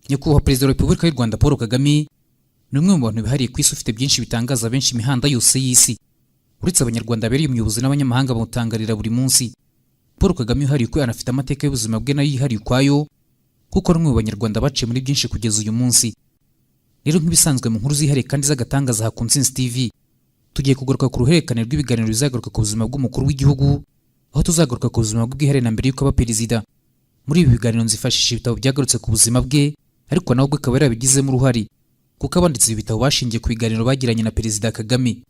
Nyakubahwa Perezida wa Repubulika y'u Rwanda Paul Kagame ni umwe mu bantu bihariye ku isi ufite byinshi bitangaza benshi imihanda yose y'isi. Uretse abanyarwanda bereye umuyobozi n'abanyamahanga bamutangarira buri munsi, Paul Kagame yihariye ko anafite amateka y'ubuzima bwe nayo yihariye ukwayo, kuko ari umwe mu banyarwanda baciye muri byinshi kugeza uyu munsi. Rero nk'ibisanzwe mu nkuru zihariye kandi z'agatangaza ku Ntsinzi TV, tugiye kugaruka ku ruhererekane rw'ibiganiro bizagaruka ku buzima bw'umukuru w'igihugu, aho tuzagaruka ku buzima bwe bwihariye na mbere y'uko aba perezida. Muri ibi biganiro nzifashisha ibitabo byagarutse ku buzima bwe, ariko nawe ubwe akaba yarabigizemo uruhare, kuko abanditse ibi bitabo bashingiye ku biganiro bagiranye na Perezida Kagame.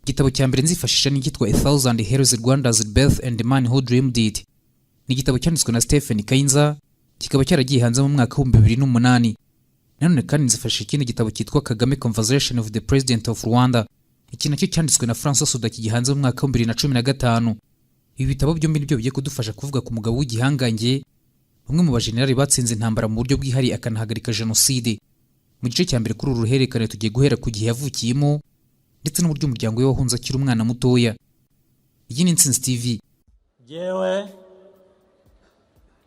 Igitabo cya mbere nzifashisha ni icyitwa A Thousand Heroes Rwanda's Birth and the Man Who Dreamed It. Ni igitabo cyanditswe na Stephen Kayinza, kikaba cyaragiye hanze mu mwaka wa 2008. Nanone kandi nzifashisha ikindi gitabo cyitwa Kagame Conversation of the President of Rwanda. Iki nacyo cyanditswe na François Suda kigihanze mu mwaka wa 2015. Ibi bitabo byombi nibyo bigiye kudufasha kuvuga ku mugabo w'igihangange, umwe mu bajenerali batsinze intambara mu buryo bwihariye akanahagarika jenoside. Mu gice cya mbere kuri uru ruhererekane tugiye guhera ku gihe yavukiyemo ndetse n'uburyo umuryango we wahunze akiri umwana mutoya. Iyi ni Ntsinzi TV. Jewe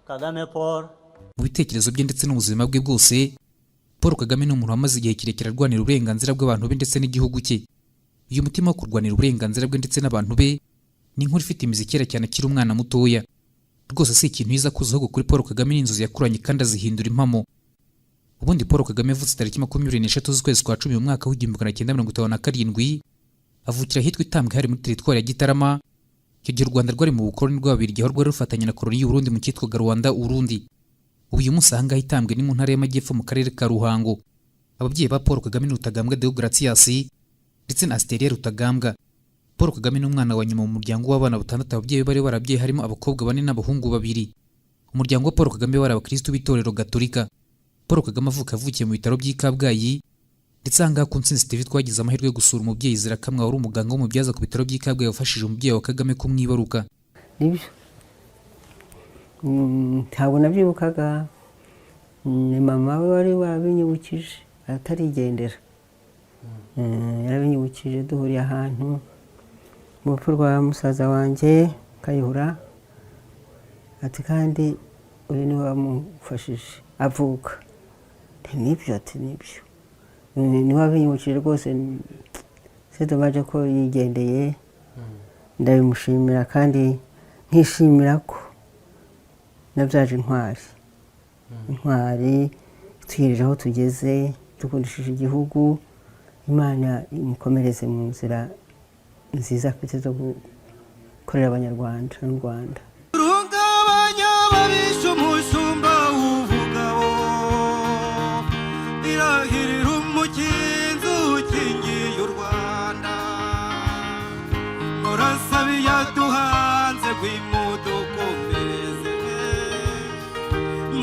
Kagame Paul. Mu bitekerezo bye ndetse n'ubuzima bwe bwose, Paul Kagame ni umuntu wamaze igihe kirekire arwanira uburenganzira bw'abantu be ndetse n'igihugu cye. Uyu mutima wo kurwanira uburenganzira bwe ndetse n'abantu be ni inkuru ifite imizi kera cyane akiri umwana mutoya. Rwose si ikintu yiza kuzaho kuri Paul Kagame n'inzozi yakuranye kandi azihindura impamo. Ubundi Paul Kagame yavutse tariki 23 z'ukwezi kwa 10 mu mwaka wa 1957, avukira ahitwa Itambwe hari muri teritwari ya Gitarama. Icyo gihe u Rwanda rwari mu bukoloni rw'Ababiligi, aho rwari rufatanya na koloni y'u Burundi mu cyitwaga Rwanda Urundi. Ubu uyu munsi ahangaha Itambwe ni mu ntara y'Amajyepfo mu karere ka Ruhango. Ababyeyi ba Paul Kagame ni Rutagambwa Deogratias ndetse na Asteria Rutagambwa. Paul Kagame ni umwana wa nyuma mu muryango w'abana batandatu ababyeyi bari barabyeyi, harimo abakobwa 4 n'abahungu 2. Umuryango wa Paul Kagame wari abakristo b'itorero Gatolika. Paul Kagame avukiye mu bitaro by'i Kabgayi, ndetse ahangaha ku Ntsinzi TV twagize amahirwe yo gusura umubyeyi Zirakamwa wari umuganga w'umubyaza ku bitaro by'i Kabgayi wafashije umubyeyi wa Kagame kumwibaruka. Nibyo ntabwo nabyibukaga, ni mama we wari wabinyibukije atarigendera. Yarabinyibukije duhuriye ahantu mu rupfu rwa musaza wanjye Kayihura, ati kandi uyu ni wamufashije avuka. Nibyo ati nibyo, ni wabinyibukije rwose. Sedomaje ko yigendeye, ndabimushimira kandi nkishimira ko nabyaje intwari tugejeje aho tugeze, dukundishije igihugu. Imana imukomereze mu nzira nziza afite zo gukorera abanyarwanda n'u Rwanda. Rungabanya babisha umushumba w'ubugabo, irahirira umukinzi ukingiye u Rwanda, murasabi yaduhanze rw'imudukomereze,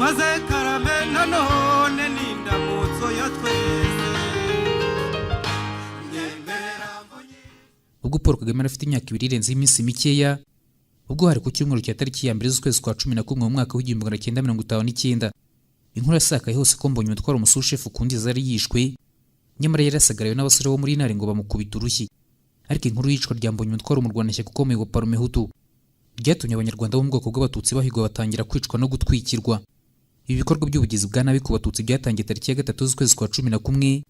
maze Karame nanone n'indamutso ya twese. Ubwo Paul Kagame afite imyaka 2 irenze iminsi mikeya, ubwo hari ku cyumweru cya tariki ya 2 z'ukwezi kwa 11 mu mwaka wa 1959, inkuru yasakaye hose ko Mbonyi Umutwaro umusushefu kundi zari yishwe, nyamara yarasagarayo n'abasore bo muri Intare ngo bamukubita urushyi. Ariko inkuru y'icwa rya Mbonyi Umutwaro mu Rwanda shyaka ukomeye wa Parume Hutu ryatumye abanyarwanda bo mu bwoko bw'abatutsi bahigwa batangira kwicwa no gutwikirwa. Ibi bikorwa by'ubugizi bwa nabi ku batutsi byatangiye tariki ya 3 z'ukwezi kwa 11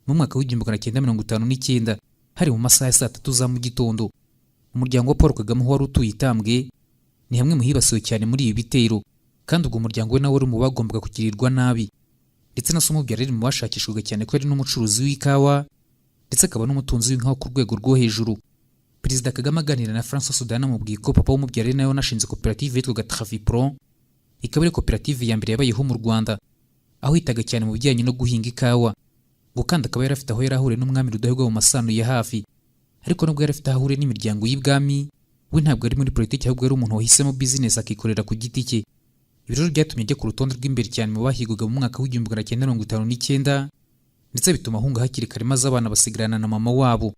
mu mwaka wa 1959, hari mu masaha ya 3 za mu gitondo. Umuryango wa Paul Kagame wari utuye Itambwe ni hamwe mu hibasiwe cyane muri ibi bitero, kandi ubwo umuryango we nawe wari mu bagombaga kugirirwa nabi. Ndetse na Somo byari mu bashakishwaga cyane ko ari n'umucuruzi w'ikawa ndetse akaba n'umutunzi w'inka ku rwego rwo hejuru. Perezida Kagame aganira na François Sudana mubwiye ko papa w'umubyara nawe nashinze koperative yitwaga Travipro, ikaba ari koperative ya mbere yabayeho mu Rwanda, aho yitaga cyane mu bijyanye no guhinga ikawa. Ngo kandi akaba yarafite aho yarahuriye n'umwami Rudahigwa mu masano ya hafi. Ariko nubwo yarafite aho ahuriye n'imiryango y'ibwami, we ntabwo ari muri politiki, ahubwo ari umuntu wahisemo business akikorera ku giti cye. Ibiro byatumye ajya ku rutonde rw'imbere cyane mu bahigwaga mu mwaka wa 1959, ndetse bituma ahunga hakiri kare maze abana basigarana na mama wabo.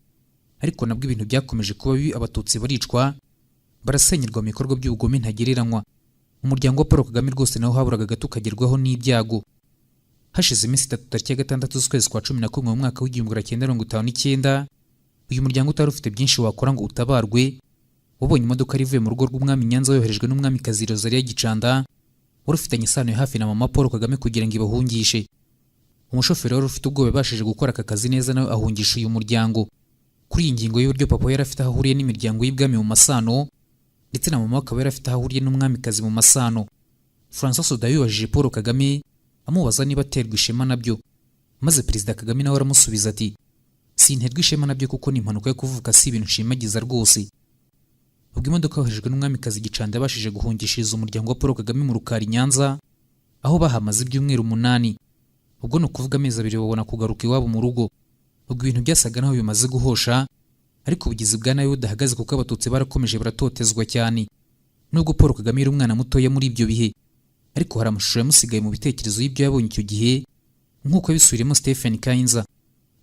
Ariko nabwo ibintu byakomeje kuba bibi, abatutsi baricwa, barasenyerwa mu bikorwa by'ubugome ntagereranywa. Umuryango wa Paul Kagame rwose naho haburaga gato kagerwaho n'ibyago. Hashize iminsi 3 tariki ya 6 z'ukwezi kwa 11 mu mwaka wa 1959, uyu muryango utari ufite byinshi wakora ngo utabarwe, wabonye imodoka rivuye mu rugo rw'umwami Nyanza yoherejwe n'umwami Kazi Rosalie Gicanda, wari ufitanye isano ya hafi na mama Paul Kagame kugira ngo ibahungishe. Umushoferi wari ufite ubwoba yabashije gukora aka kazi neza nawe ahungisha uyu muryango. Kuri iyi ngingo y'uburyo papa yari afite aho ahuriye n'imiryango y'ibwami mu masano ndetse na mama akaba yari afite aho ahuriye n'umwamikazi mu masano, Francois Oda yibajije Paul Kagame amubaza niba aterwa ishema nabyo, maze Perezida Kagame nawe aramusubiza ati sinterwa ishema nabyo kuko ni impanuka yo kuvuka, si ibintu nshimagiza rwose. Ubwo imodoka yoherejwe n'umwamikazi Gicanda yabashije guhungishiriza umuryango wa Paul Kagame mu Rukari Nyanza, aho bahamaze ibyumweru 8. Ubwo ni ukuvuga amezi 2 babona kugaruka iwabo mu rugo. Ubwo ibintu byasaga naho bimaze guhosha, ariko ubugizi bwa nabi budahagaze kuko abatutsi barakomeje baratotezwa cyane. Nubwo Paul Kagame yari umwana mutoya muri ibyo bihe, ariko hari amashusho yamusigaye mu bitekerezo y'ibyo yabonye icyo gihe, nk'uko yabisubiremo Stephen Kainza.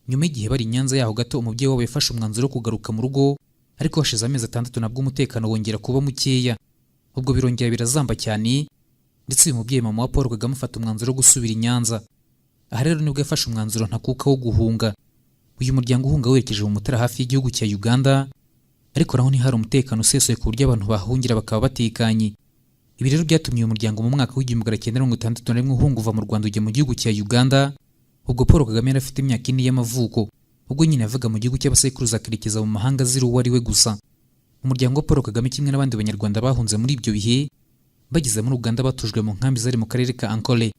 Nyuma y'igihe bari Nyanza yaho gato, umubyeyi wabo yafashe umwanzuro wo kugaruka mu rugo, ariko hashize amezi 6 nabwo umutekano wongera kuba mukeya. Ubwo birongera birazamba cyane, ndetse uyu mubyeyi mama wa Paul Kagame afata umwanzuro wo gusubira i Nyanza. Aha rero nibwo yafashe umwanzuro ntakuka wo guhunga. Uyu muryango uhunga werekeje mu Mutara hafi y'igihugu cya Uganda, ariko naho ntihari umutekano usesuye ku buryo abantu bahungira bakaba batekanye. Ibi rero byatumye uyu muryango mu mwaka w'1961 uhunga uva mu Rwanda ujya mu gihugu cya Uganda. Ubwo Paul Kagame yari afite imyaka 4 y'amavuko, ubwo nyine yavuga mu gihugu cy'abasekuruza akerekeza mu mahanga azira uwo ari we gusa. Umuryango wa Paul Kagame kimwe n'abandi banyarwanda bahunze muri ibyo bihe bageze muri Uganda batujwe mu nkambi zari mu karere ka Ankole,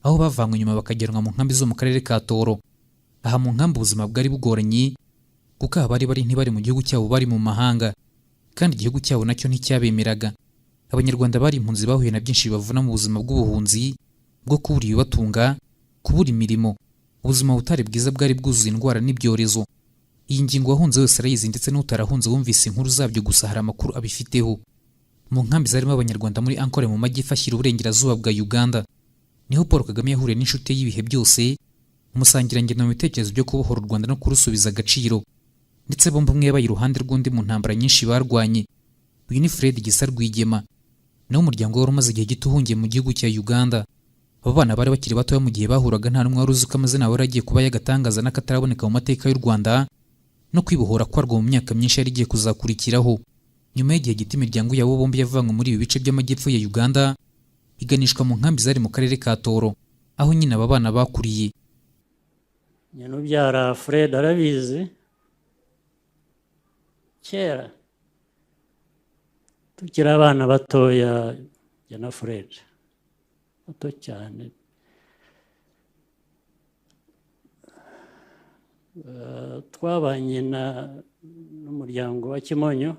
aho bavanywe nyuma bakajyanwa mu nkambi zo mu karere ka Toro. Aha mu nkambi ubuzima bwari bugoranye kuko abari ntibari mu gihugu cyabo, bari mu mahanga, kandi igihugu cyabo nacyo nticyabemeraga. Abanyarwanda bari impunzi bahuye na byinshi bibavuna mu buzima bw'ubuhunzi, bwo kubura ibibatunga, kubura imirimo, ubuzima butari bwiza bwari bwuzuye indwara n'ibyorezo. Iyi ngingo wahunze wese arayizi, ndetse n'utarahunze wumvise inkuru zabyo gusa hari amakuru abifiteho. Mu nkambi zarimo abanyarwanda muri Ankole mu majyepfo ashyira uburengerazuba bwa Uganda, niho Paul Kagame yahuriye n'inshuti y'ibihe byose, umusangirangendo mu bitekerezo byo kubohora u Rwanda no kurusubiza agaciro, ndetse bombi umwe yabaye iruhande rw'undi mu ntambara nyinshi barwanye. Uyu ni Fred Gisa Rwigema, nawe umuryango wari umaze igihe gito uhungiye mu gihugu cya Uganda. Abo bana bari bakiri batoya mu gihe bahuraga, nta n'umwe wari uzi ko amazina yabo yaragiye kuba yagatangaza n'akataraboneka mu mateka y'u Rwanda, no kwibohora kwarwo mu myaka myinshi yari igiye kuzakurikiraho. Nyuma y'igihe gito imiryango yabo bombi yavanywe muri ibi bice by'amajyepfo ya Uganda iganishwa mu nkambi zari mu karere ka Toro, aho nyine aba bana bakuriye. Nyina ubyara Fred arabizi, kera tukiri abana batoya, jya na Fred bato cyane, twabanye n'umuryango wa Kimonyo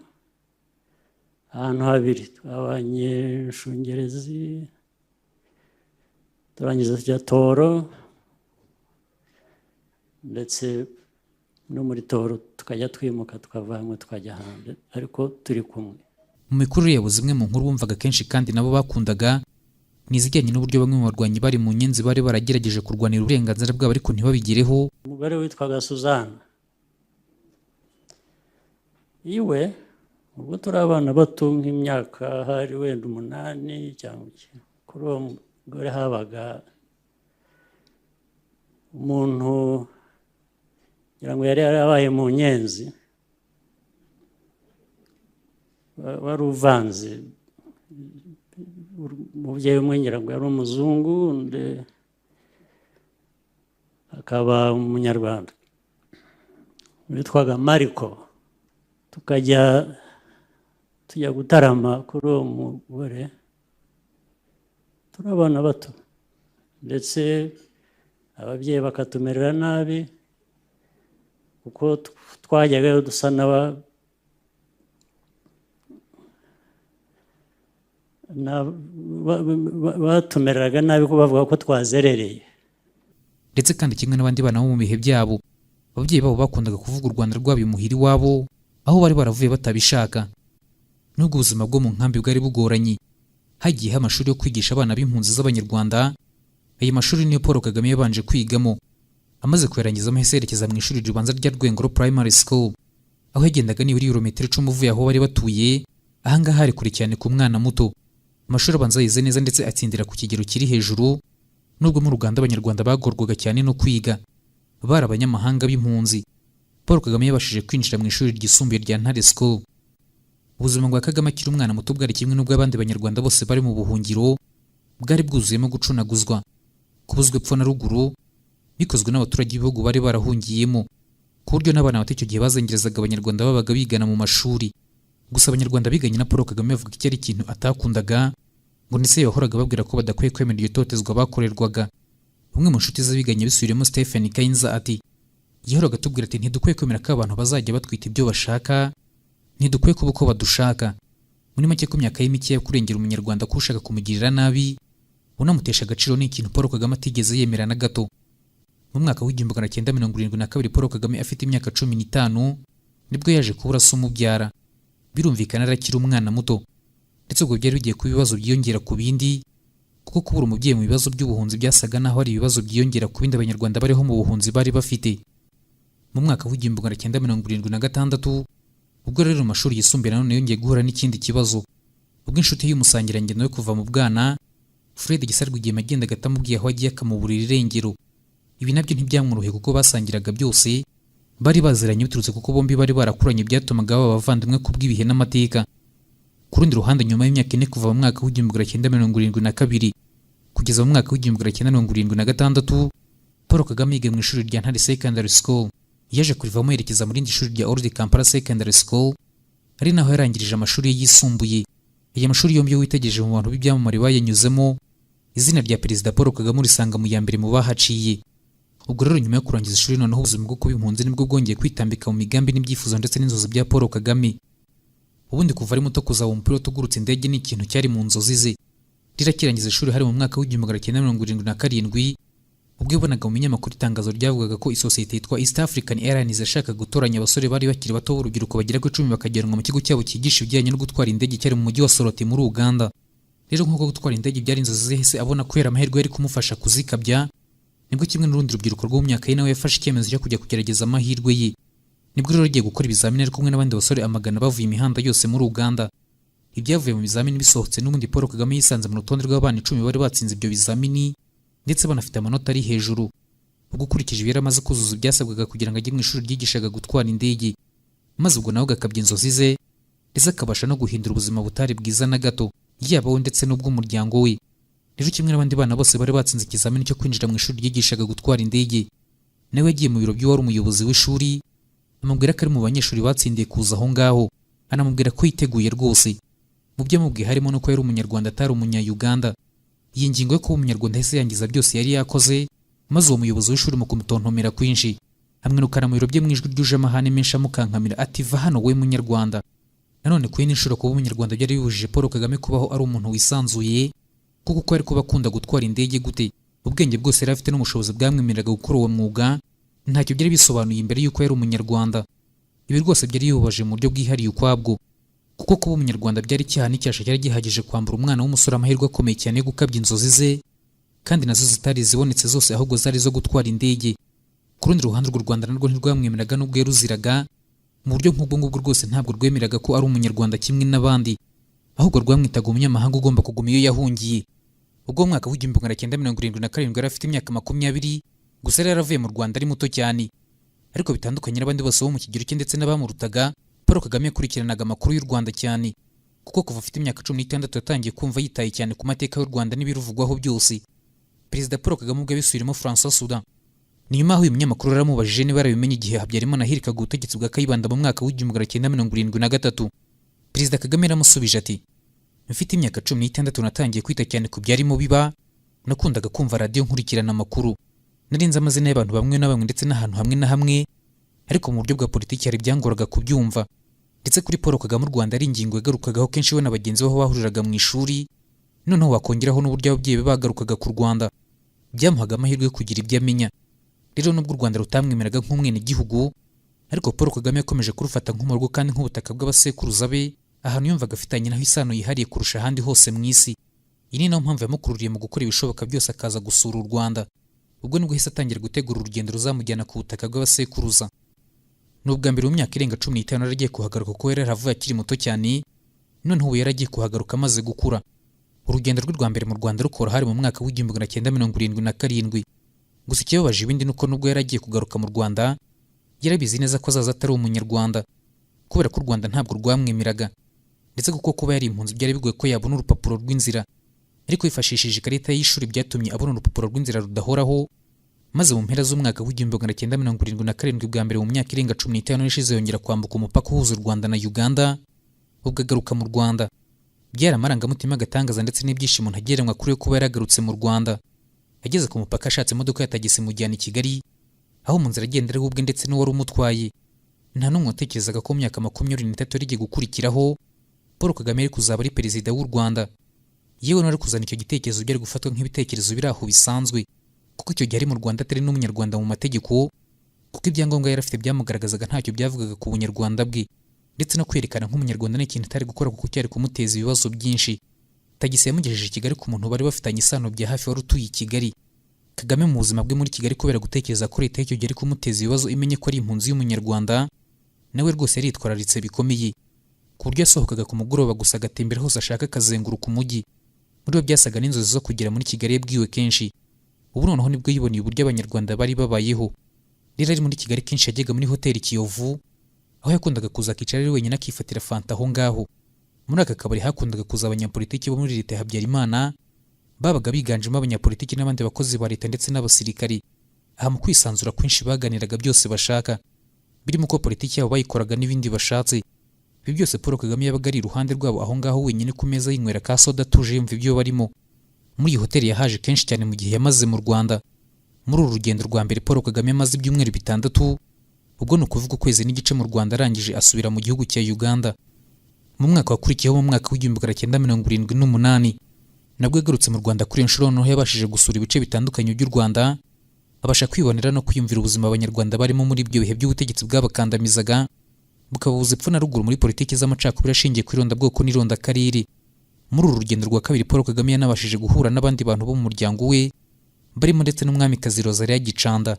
ahantu habiri. Twabanye Shungerezi, turangiza tujya Toro, ndetse no muri Toro tukajya twimuka tukavanywe tukajya hanze, ariko turi kumwe. Mu mikurire yabo zimwe mu nkuru bumvaga kenshi kandi nabo bakundaga ni izijyanye n'uburyo bamwe mu barwanyi bari mu nyenzi bari baragerageje kurwanira uburenganzira bwabo ariko ntibabigereho. Umugore witwaga Suzana, iwe ubwo turi abana bato nk'imyaka hari wenda 8 cyangwa kuri uwo mugore habaga umuntu ngira ngo yari yarabaye mu nyenzi, wari uvanze. Umubyeyi umwe ngira ngo yari umuzungu, undi akaba umunyarwanda witwaga Mariko. Tujya gutarama kuri uwo mugore turi abana bato, ndetse ababyeyi bakatumerera nabi kuko twajyaga dusa batumereraga nabi ko bavuga ko twazerereye. Ndetse kandi kimwe n'abandi bana bo mu bihe byabo, ababyeyi babo bakundaga kuvuga u Rwanda rwabo imuhiri wabo, aho bari baravuye batabishaka. Nubwo ubuzima bwo mu nkambi bwari bugoranye, hagiyeho amashuri yo kwigisha abana b'impunzi z'abanyarwanda. Ayo mashuri niyo Paul Kagame yabanje kwigamo. Amaze kuyarangizamo yahise yerekeza mu ishuri ribanza rya Rwengoro Primary School, aho yagendaga nibura ibirometero 10 uvuye aho bari batuye. Ahangaha hari kure cyane ku mwana muto. Amashuri abanza yize neza ndetse atsindira ku kigero kiri hejuru, nubwo mu Rwanda abanyarwanda bagorwaga cyane no kwiga, bari abanyamahanga b'impunzi. Paul Kagame yabashije kwinjira mu ishuri ryisumbuye rya Ntare School. Ubuzima bwa Kagame akiri umwana muto bwari kimwe n'ubwo abandi banyarwanda bose bari mu buhungiro, bwari bwuzuyemo gucunaguzwa, kubuzwa epfo na ruguru, bikozwe n'abaturage b'ibihugu bari barahungiyemo, ku buryo n'abana bato icyo gihe bazengerezaga abanyarwanda babaga bigana mu mashuri. Gusa abanyarwanda biganye na Paul Kagame bavuga ko iki ari ikintu atakundaga, ngo ndetse yahoraga babwira ko badakwiye kwemera iryo totezwa bakorerwaga. Umwe mu nshuti ze biganye bisubiremo Stephen Kainza ati yahoraga atubwira ati ntidukwiye kwemera ko abantu bazajya batwita ibyo bashaka, ntidukwiye kuba uko badushaka. Muri make ku myaka y'imike kurengera umunyarwanda ko ushaka kumugirira nabi unamutesha agaciro ni ikintu Paul Kagame atigeze yemera na gato. Mu mwaka w'1972 Paul Kagame afite imyaka 15 nibwo yaje kubura se umubyara. Birumvikana arakiri umwana muto, ndetse ubwo byari bigiye kuba ibibazo byiyongera ku bindi, kuko kubura umubyeyi mu bibazo by'ubuhunzi byasaga naho ari ibibazo byiyongera ku bindi abanyarwanda bariho mu buhunzi bari bafite. Mu mwaka w'1976 ubwo rero mu mashuri yisumbuye nanone yongeye guhura n'ikindi kibazo, ubwo inshuti y'umusangirangendo yo kuva mu bwana Fred Gisarwigema agendaga atamubwiye aho agiye akamuburira irengero. Ibi nabyo ntibyamworoheye kuko basangiraga byose, bari baziranye biturutse kuko bombi bari barakuranye, byatumaga baba abavandimwe kubw'ibihe n'amateka. Ku rundi ruhande nyuma y'imyaka ine kuva mu mwaka w'1972 kugeza mu mwaka w'1976 Paul Kagame yiga mu ishuri rya Ntare Secondary School, yaje kurivamo yerekeza mu rindi shuri rya Old Kampala Secondary School, ari naho yarangirije amashuri ye yisumbuye. Aya mashuri yombi witegereje mu bantu b'ibyamamare bayanyuzemo, izina rya Perezida Paul Kagame urisanga mu ya mbere mu bahaciye. Ubwo rero nyuma yo kurangiza ishuri noneho ubuzima bwo kuba impunzi nibwo bwongeye kwitambika mu migambi n'ibyifuzo ndetse n'inzozi bya Paul Kagame. Ubundi kuva ari muto kuzaba umupilote ugurutse indege ni ikintu cyari mu nzozi ze. Rirakirangiza ishuri hari mu mwaka w'1977 ubwo yabonaga mu binyamakuru itangazo ryavugaga ko isosiyete yitwa East African Airlines yashaka gutoranya abasore bari bakiri bato b'urubyiruko bagera ku 10 bakajyanwa mu kigo cyabo cyigisha ibijyanye no gutwara indege cyari mu mujyi wa Soroti muri Uganda. Rero nk'uko gutwara indege byari inzozi ze, hese abona kwera amahirwe yari kumufasha kuzikabya, nibwo kimwe n'urundi rubyiruko rwo mu myaka ye nawe yafashe icyemezo cyo kujya kugerageza amahirwe ye. Nibwo rero agiye gukora ibizamini ari kumwe n'abandi basore amagana bavuye imihanda yose muri Uganda. Ibyavuye mu bizamini bisohotse n'ubundi Paul Kagame yisanze mu rutonde rw'abana 10 bari batsinze ibyo bizamini ndetse banafite amanota ari hejuru. Ubwo ukurikije ibyo yaramaze kuzuza byasabwaga kugira ngo ajye mu ishuri ryigishaga gutwara indege, maze ubwo nawe agakabya inzozi ze ndetse akabasha no guhindura ubuzima butari bwiza na gato, yaba we ndetse n'ubw'umuryango we. Rero kimwe n'abandi bana bose bari batsinze ikizamini cyo kwinjira mu ishuri ryigishaga gutwara indege, nawe yagiye mu biro by'uwari umuyobozi w'ishuri amubwira ko ari mu banyeshuri batsindiye kuza aho ngaho, anamubwira ko yiteguye rwose. Mu byo amubwiye harimo no ko yari umunyarwanda atari umunya-Uganda. Iyi ngingo yo kuba umunyarwanda yahise yangiza byose yari yakoze, maze uwo muyobozi w'ishuri mu kumutontomera kwinshi amwirukana mu biro bye mu ijwi ryuje amahane menshi amukankamira ati va hano we munyarwanda. Nanone ku yindi nshuro kuba umunyarwanda byari bibujije Paul Kagame kubaho ari umuntu wisanzuye, kuko ko yari kuba akunda gutwara indege gute, ubwenge bwose yari afite n'ubushobozi bwamwemereraga gukora uwo mwuga ntacyo byari bisobanuye imbere y'uko yari umunyarwanda. Ibi rwose byari bibabaje mu buryo bwihariye ukwabwo, kuko kuba umunyarwanda byari icyaha n'icyasha cyari gihagije kwambura umwana w'umusore amahirwe akomeye cyane yo gukabya inzozi ze, kandi nazo zitari zibonetse zose ahubwo zari zo gutwara indege. Ku rundi ruhande rw'u Rwanda narwo ntirwamwemeraga n'ubwo yaruziraga, mu buryo nk'ubwo ngubwo rwose ntabwo rwemeraga ko ari umunyarwanda kimwe n'abandi, ahubwo rwamwitaga umunyamahanga ugomba kuguma iyo yahungiye. Ubwo mu mwaka w'1977 yari afite imyaka 20, gusa yari yaravuye mu Rwanda ari muto cyane. Ariko bitandukanye n'abandi bose bo mu kigero cye ndetse n'abamurutaga, Paul Kagame yakurikiranaga amakuru y'u Rwanda cyane, kuko kuva afite imyaka 16 yatangiye kumva yitaye cyane ku mateka y'u Rwanda n'ibiruvugwaho byose. Perezida Paul Kagame ubwo yabisubirimo François Soudan. Ni nyuma aho uyu munyamakuru yaramubajije niba yarabimenye igihe Habyarimana ahirikaga ubutegetsi bwa Kayibanda mu mwaka w'1973. Perezida Kagame yaramusubije ati mfite imyaka 16 natangiye kwita cyane ku byarimo biba, nakundaga kumva radio nkurikirana amakuru, narinze amazina y'abantu bamwe na bamwe ndetse n'ahantu hamwe na hamwe, ariko mu buryo bwa politiki hari byangoraga kubyumva. Ndetse kuri Paul Kagame u Rwanda ari ingingo yagarukagaho kenshi we n'abagenzi baho bahuriraga mu ishuri, noneho wakongeraho n'uburyo ababyeyi be bagarukaga ku Rwanda, byamuhaga amahirwe yo kugira ibyo amenya. Rero nubwo u Rwanda rutamwemeraga nk'umwene gihugu, ariko Paul Kagame yakomeje kurufata nk'umurwa kandi nk'ubutaka bw'abasekuruza be, ahantu yumvaga afitanye naho isano yihariye kurusha ahandi hose mu isi. Iyi ni nayo mpamvu yamukururiye mu gukora ibishoboka byose akaza gusura u Rwanda. Ubwo nibwo hise atangira gutegura urugendo ruzamujyana ku butaka bw'abasekuruza. Nubwa mbere mu myaka irenga 15 yaragiye kuhagaruka kuko yari yaravuye akiri muto cyane, noneho ubu yaragiye kuhagaruka amaze gukura. Urugendo rwe rwa mbere mu Rwanda rukora hari mu mwaka w'1977. Gusa ikibabaje ibindi nuko nubwo yaragiye kugaruka mu Rwanda, yarabizi neza ko azaza atari umunyarwanda, kubera ko u Rwanda ntabwo rwamwemeraga, ndetse kuko kuba yari impunzi byari bigoye ko yabona urupapuro rw'inzira. ariko yifashishije ikarita y'ishuri byatumye abona urupapuro rw'inzira rudahoraho, maze mu mpera z'umwaka w'1977 bwa mbere mu myaka irenga 15 ishize yongera kwambuka umupaka uhuza u Rwanda na Uganda, ubwo agaruka mu Rwanda. Byari amarangamutima agatangaza ndetse n'ibyishimo ntagereranywa kuri we kuba yaragarutse mu Rwanda. Ageze ku mupaka ashatse imodoka ya tagisi imujyana i Kigali, aho mu nzira agendera ubwe ndetse n'uwari umutwaye. Nta n'umwe watekerezaga ko mu myaka 23 yari igiye gukurikiraho Paul Kagame ari kuzaba ari perezida w'u Rwanda. Yewe n'ari kuzana icyo gitekerezo byari gufatwa nk'ibitekerezo biri aho bisanzwe, kuko icyo gihe ari mu Rwanda atari n'umunyarwanda mu mategeko, kuko ibyangombwa yari afite byamugaragazaga ntacyo byavugaga ku bunyarwanda bwe, ndetse no kwerekana nk'umunyarwanda n'ikintu atari gukora kuko cyari kumuteza ibibazo byinshi. Tagisi yamugejeje i Kigali ku muntu bari bafitanye isano bya hafi wari utuye i Kigali. Kagame mu buzima bwe muri Kigali kubera gutekereza ko leta y'icyo gihe ari kumuteza ibibazo imenye ko ari impunzi y'umunyarwanda, nawe rwose yaritwararitse bikomeye, ku buryo yasohokaga ku mugoroba gusa agatembera hose ashaka akazenguruka umujyi. Muri we byasaga n'inzozi zo kugera muri Kigali yabwiwe kenshi. Ubu noneho nibwo yiboneye uburyo abanyarwanda bari babayeho. Rero ari muri Kigali kenshi yajyaga muri hoteli Kiyovu, aho yakundaga kuza akicara ari wenyine akifatira fanta aho ngaho. Muri aka kabari hakundaga kuza abanyapolitiki bo muri leta ya Habyarimana, babaga biganjemo abanyapolitiki n'abandi bakozi ba leta ndetse n'abasirikari. Aha mu kwisanzura kwinshi baganiraga byose bashaka, birimo ko politiki yabo bayikoraga n'ibindi bashatse. Ibi byose Paul Kagame yabaga ari iruhande rwabo aho ngaho wenyine ku meza yinywera ka soda atuje yumva ibyo barimo. Muri iyi hoteli yahaje kenshi cyane mu gihe yamaze mu Rwanda. Muri uru rugendo rwa mbere Paul Kagame yamaze ibyumweru 6, ubwo ni ukuvuga ukwezi n'igice mu Rwanda, arangije asubira mu gihugu cya Uganda. Mu mwaka wakurikiyeho, mu mwaka w'1978, nabwo yagarutse mu Rwanda kuri inshuro noneho yabashije gusura ibice bitandukanye by'u Rwanda, abasha kwibonera no kwiyumvira ubuzima abanyarwanda barimo muri ibyo bihe by'ubutegetsi bwabakandamizaga, bukababuza epfo na ruguru muri politiki z'amacakubiri ashingiye ku irondabwoko n'irondakarere. Muri uru rugendo rwa kabiri Paul Kagame yanabashije guhura n'abandi bantu bo mu muryango we, barimo ndetse n'umwamikazi Rosalie Gicanda.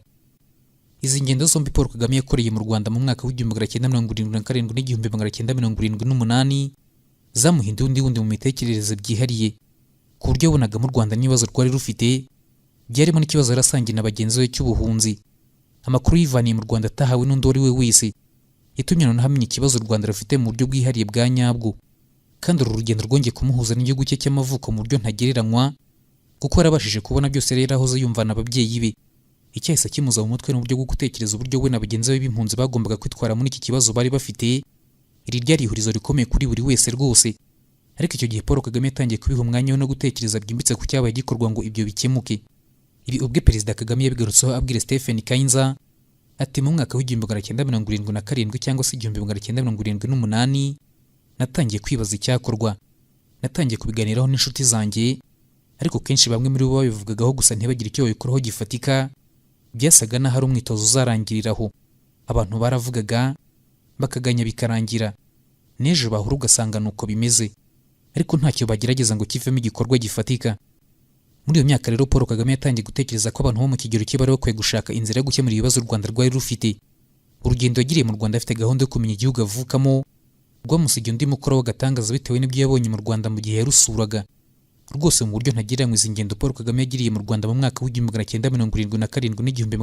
Izi ngendo zombi Paul Kagame yakoreye mu Rwanda mu mwaka w'1977 n'igihumbi zamuhinduye undi wundi mu mitekerereze byihariye, ku buryo yabonaga mu Rwanda n'ibibazo rwari rufite, byarimo n'ikibazo yarasangiye na bagenzi be cy'ubuhunzi. Amakuru yivaniye mu Rwanda atahawe n'undi wari we wese, yatumye noneho amenya ikibazo u Rwanda rufite mu buryo bwihariye bwa nyabwo, kandi uru rugendo rwongeye kumuhuza n'igihugu cye cy'amavuko mu buryo ntagereranywa, kuko yarabashije kubona byose rero ahoze yumvana ababyeyi be. Icyahise kimuza mu mutwe n'uburyo bwo gutekereza uburyo we na bagenzi be b'impunzi bagombaga kwitwara muri iki kibazo bari bafite. Iri ryari ihurizo rikomeye kuri buri wese rwose, ariko icyo gihe Paul Kagame yatangiye kubiha umwanya we no gutekereza byimbitse ku cyabaye gikorwa ngo ibyo bikemuke. Ibi ubwe Perezida Kagame yabigarutseho abwira Stephen Kainza ati mu mwaka w'1977 cyangwa se 1978 natangiye kwibaza icyakorwa. Natangiye kubiganiraho n'inshuti zanjye, ariko kenshi bamwe muri bo babivugagaho gusa ntibagire icyo babikoraho gifatika. Byasaga n'aho ari umwitozo uzarangiriraho. Abantu baravugaga bakaganya bikarangira, n'ejo bahura ugasanga nuko bimeze, ariko ntacyo bagerageza ngo kivemo igikorwa gifatika. Muri iyo myaka rero Paul Kagame yatangiye gutekereza ko abantu bo mu kigero cye bari bakwiye gushaka inzira yo gukemura ibibazo u Rwanda rwari rufite. Urugendo yagiriye mu Rwanda afite gahunda yo kumenya igihugu avukamo, rwamusigiye undi mukoro w'agatangaza bitewe n'ibyo yabonye mu Rwanda mu gihe yarusuraga. Rwose mu buryo ntagereranywa izi ngendo Paul Kagame yagiriye mu Rwanda mu mwaka w'1977 n'igihumbi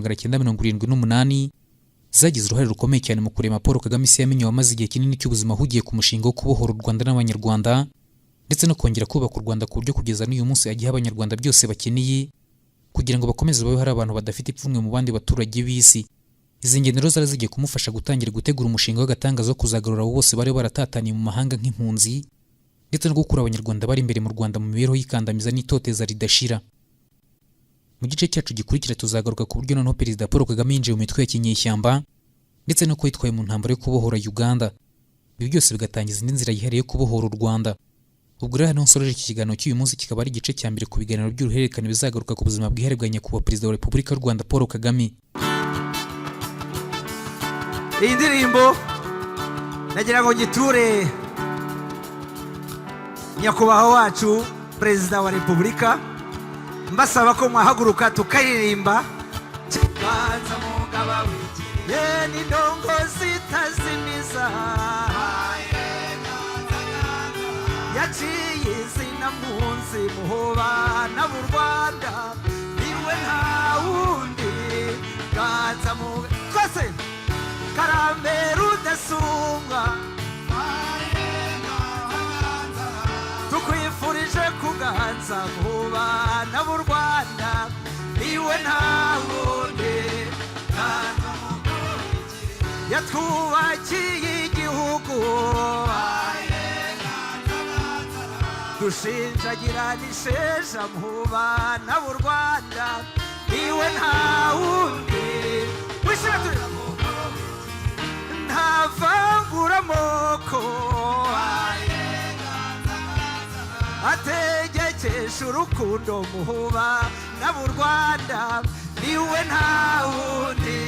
zagize uruhare rukomeye cyane mu kurema Paul Kagame isi yamenye wamaze igihe kinini cy'ubuzima ahugiye ku mushinga wo kubohora u Rwanda n'abanyarwanda, ndetse no kongera kubaka u Rwanda ku buryo kugeza n'uyu munsi agiha abanyarwanda byose bakeneye kugira ngo bakomeze babe hari abantu badafite ipfunwe mu bandi baturage b'isi. Izi ngendo zari zigiye kumufasha gutangira gutegura umushinga w'agatangaza wo kuzagarura abo bose bari baratataniye mu mahanga nk'impunzi, ndetse no gukura abanyarwanda bari imbere mu Rwanda mu mibereho y'ikandamiza n'itoteza ridashira. Mu gice cyacu gikurikira tuzagaruka ku buryo noneho Perezida Paul Kagame yinjiye mu mitwe ya kinyeshyamba, ndetse no kwitwaye mu ntambara yo kubohora Uganda. Ibi byose bigatangiza indi nzira yihariye yo kubohora u Rwanda. Ubwo rero hano nsoreje iki kiganiro cy'uyu munsi, kikaba ari igice cya mbere ku biganiro by'uruhererekane bizagaruka ku buzima bwihariye bwa nyakubahwa Perezida wa Repubulika y'u Rwanda Paul Kagame. Iyi ndirimbo nagira ngo ngiture nyakubahwa wacu Perezida wa Repubulika, mbasaba ko mwahaguruka tukaririmba. Banza mugaba wiki ye ni ndongo zitazimiza, yaciye izina munsi muhoba na mu Rwanda, niwe nta wundi. Banza mugaba twese karambe rudasumbwa, tukwifurije kugaha ganza mu bana b'u Rwanda niwe nta wundi yatwubakiye igihugu dushinjagira n'isheja mu bana b'u Rwanda niwe nta wundi nta vangura amoko ategekesha urukundo mu bana b'u Rwanda niwe nta wundi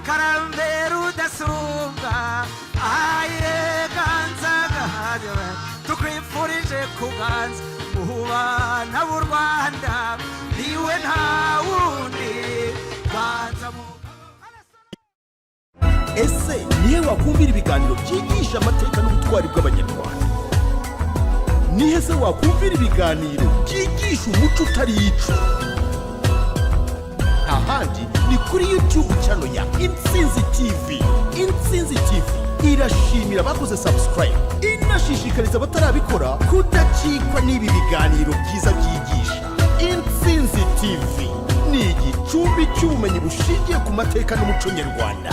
karambere udasumbwa aye ganza gahaje tukwifurije kuganza mu bana b'u Rwanda niwe nta wundi ganza mu ese nihe wakumvira ibiganiro byigisha amateka n'ubutwari bw'abanyarwanda? Nihe se wakumvira ibiganiro byigisha umuco utari ico? Ahandi ni kuri YouTube channel ya Intsinzi TV. Intsinzi TV irashimira abakoze subscribe, inashishikariza abatarabikora kudacikwa n'ibi biganiro byiza byigisha. Intsinzi TV ni igicumbi cy'ubumenyi bushingiye ku mateka n'umuco nyarwanda.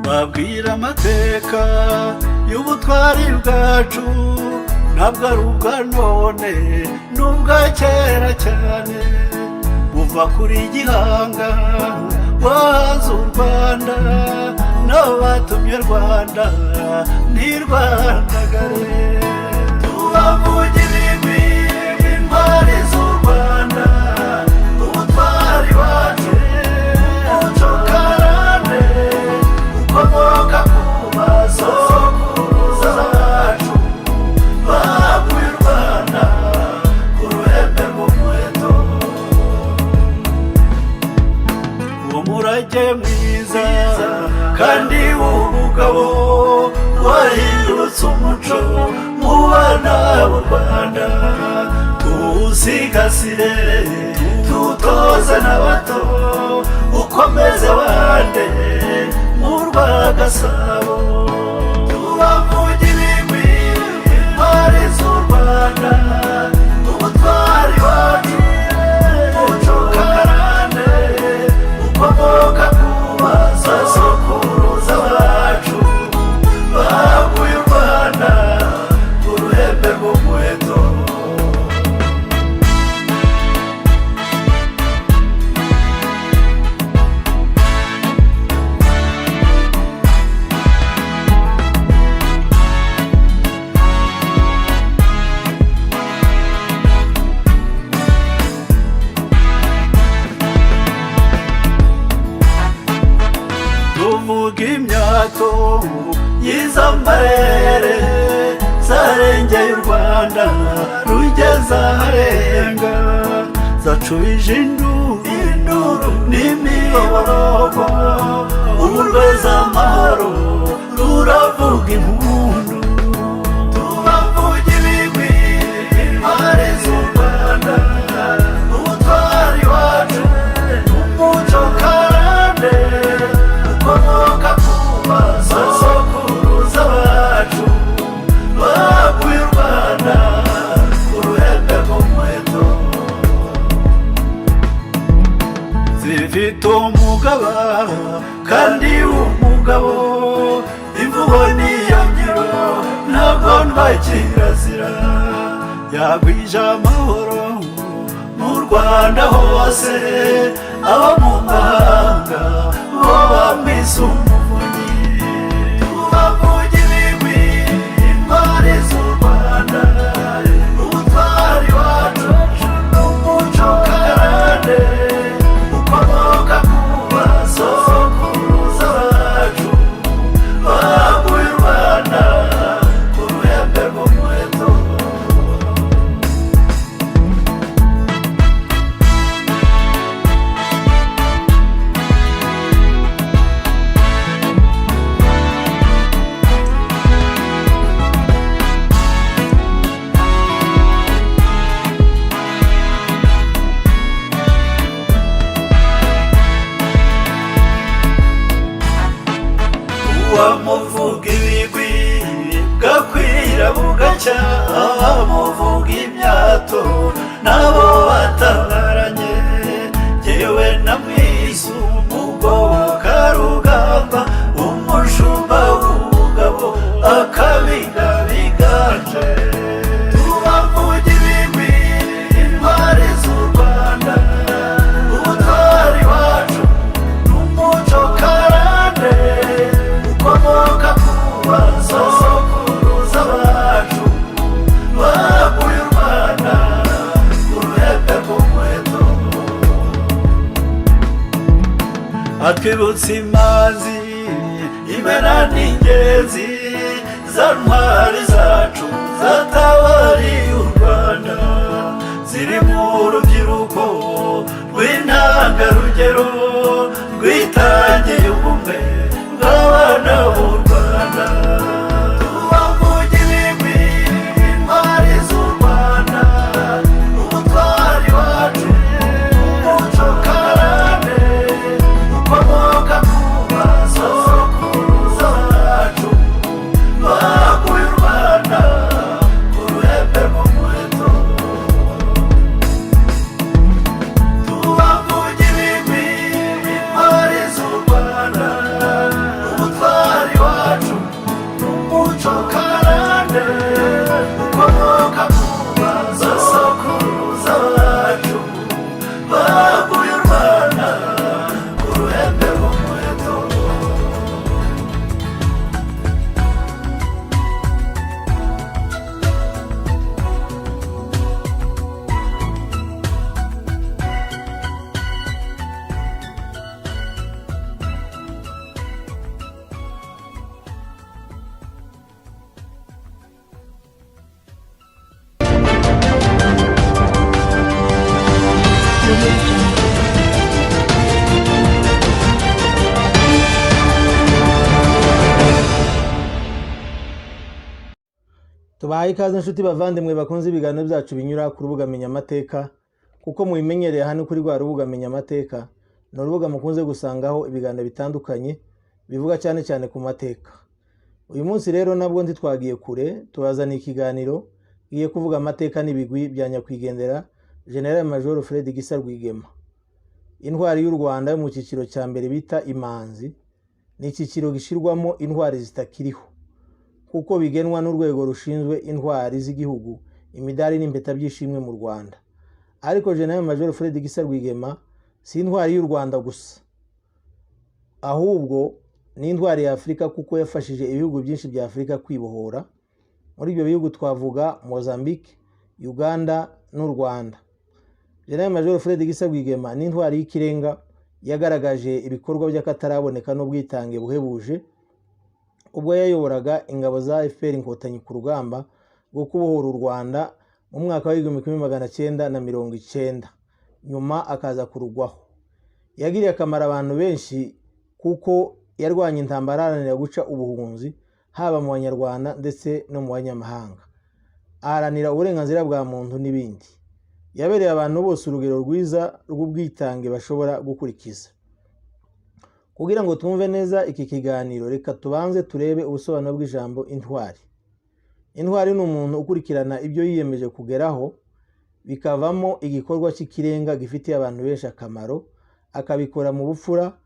babwira amateka y'ubutwari bwacu ntabwo ari ubwa none n'ubwa kera cyane buva kuri Gihanga wahaze u Rwanda n'abatumye Rwanda ntirwandagare tubavugira ibigwi intwari z'u Rwanda ubutwari wacu umuco karande ukomoka ku basokuruza bacu baguye u Rwanda ku ruhembe rw'umuheto. Uwo murage mwiza kandi w'umugabo wahindutse umuco mu bana b'u Rwanda, tuwusigasire tuwutoze n'abato ukomeze wande mu Rwagasabo. Tubavugira ibigwi intwari z'u Rwanda ubutwari wacu umuco karande ukomoka ku basokuruza bacu baguye u Rwanda ku ruhembe rw'umuheto. Tuvuga imyato y'izambarere zarengeye u Rwanda rugeza aharenga, zacubije induru n'imiborogo, ubu rweza amahoro ruravuga impundu. Tubavugira ibigwi intwari z'u Rwanda ubutwari wacu umuco karande ukomoka ku basokuruza bacu baguye u Rwanda ku ruhembe rw'umuheto. Zifite umugaba kandi umugabo, imvugo niyo ngiro ntabwo ndwa kirazira, yagwije amahoro mu Rwanda Rwanda hose abo mu mahanga bo bamwise umuvunyi tubavuge ibigwi intwari z'u Rwanda ubutwari wacu n'umuco karande ukomoka ku basokuruza bacu baguye u Rwanda ku ruhembe rw'umuheto. Wamuvuga ibigwi bwakwira bugacya amuvuga imyato nabo batabaranye jyewe namwise umugoboka rugamba umushumba w'umugabo akabiga biganje tubavuge ibigwi intwari z'u Rwanda ubutwari wacu n'umuco karande ukomoka ku basokuruza bacu baguye u Rwanda ku ruhembe rw'umuheto. Atwibutsa imanzi imena n'ingenzi za ntwari zacu zatabariye u Rwanda ziri mu rubyiruko rw'intangarugero rwitangiye ubumwe bw'abana b'u Rwanda tubavuge ibigwi intwari z'u Rwanda ubutwari wacu umuco karande ukomoka ku basokuruza bacu baguye u Rwanda ku ruhembe rw'umuheto. Tubavuge ibigwi intwari z'u Rwanda ubutwari wacu n'umuco karande ukomoka ku basokuruza bacu baguye u Rwanda ku ruhembe rw'umuheto. Tubahaye ikaze inshuti bavandimwe bakunze ibiganiro byacu binyura ku rubuga Menya Amateka kuko mubimenyereye hano kuri rwa rubuga Menya Amateka ni urubuga mukunze gusangaho ibiganiro bitandukanye bivuga cyane cyane ku mateka. Uyu munsi rero nabwo ntitwagiye kure tubazaniye ikiganiro giye kuvuga amateka n'ibigwi bya nyakwigendera General Major Fred Gisa Rwigema, intwari y'u Rwanda yo mu cyiciro cya mbere bita Imanzi. Ni icyiciro gishirwamo intwari zitakiriho kuko bigenwa n'urwego rushinzwe intwari z'igihugu imidari n'impeta by'ishimwe mu Rwanda. Ariko General Major Fred Gisa Rwigema si intwari y'u Rwanda gusa, ahubwo ni intwari ya Afurika kuko yafashije ibihugu byinshi bya Afurika kwibohora. Muri ibyo bihugu twavuga Mozambique, Uganda n'u Rwanda. General Major Fred Gisa Rwigema ni intwari y'ikirenga yagaragaje ibikorwa by'akataraboneka n'ubwitange buhebuje ubwo yayoboraga ingabo za FPR Inkotanyi ku rugamba rwo kubohora u Rwanda mu mwaka wa 1990, nyuma akaza kurugwaho. Yagiriye akamaro abantu benshi kuko yarwanye intambara aharanira guca ubuhunzi haba mu Banyarwanda ndetse no mu banyamahanga, aharanira uburenganzira bwa muntu n'ibindi. Yabereye abantu bose urugero rwiza rw'ubwitange bashobora gukurikiza. Kugira ngo twumve neza iki kiganiro, reka tubanze turebe ubusobanuro bw'ijambo intwari. Intwari ni umuntu ukurikirana ibyo yiyemeje kugeraho bikavamo igikorwa cy'ikirenga gifitiye abantu benshi akamaro, akabikora mu bupfura,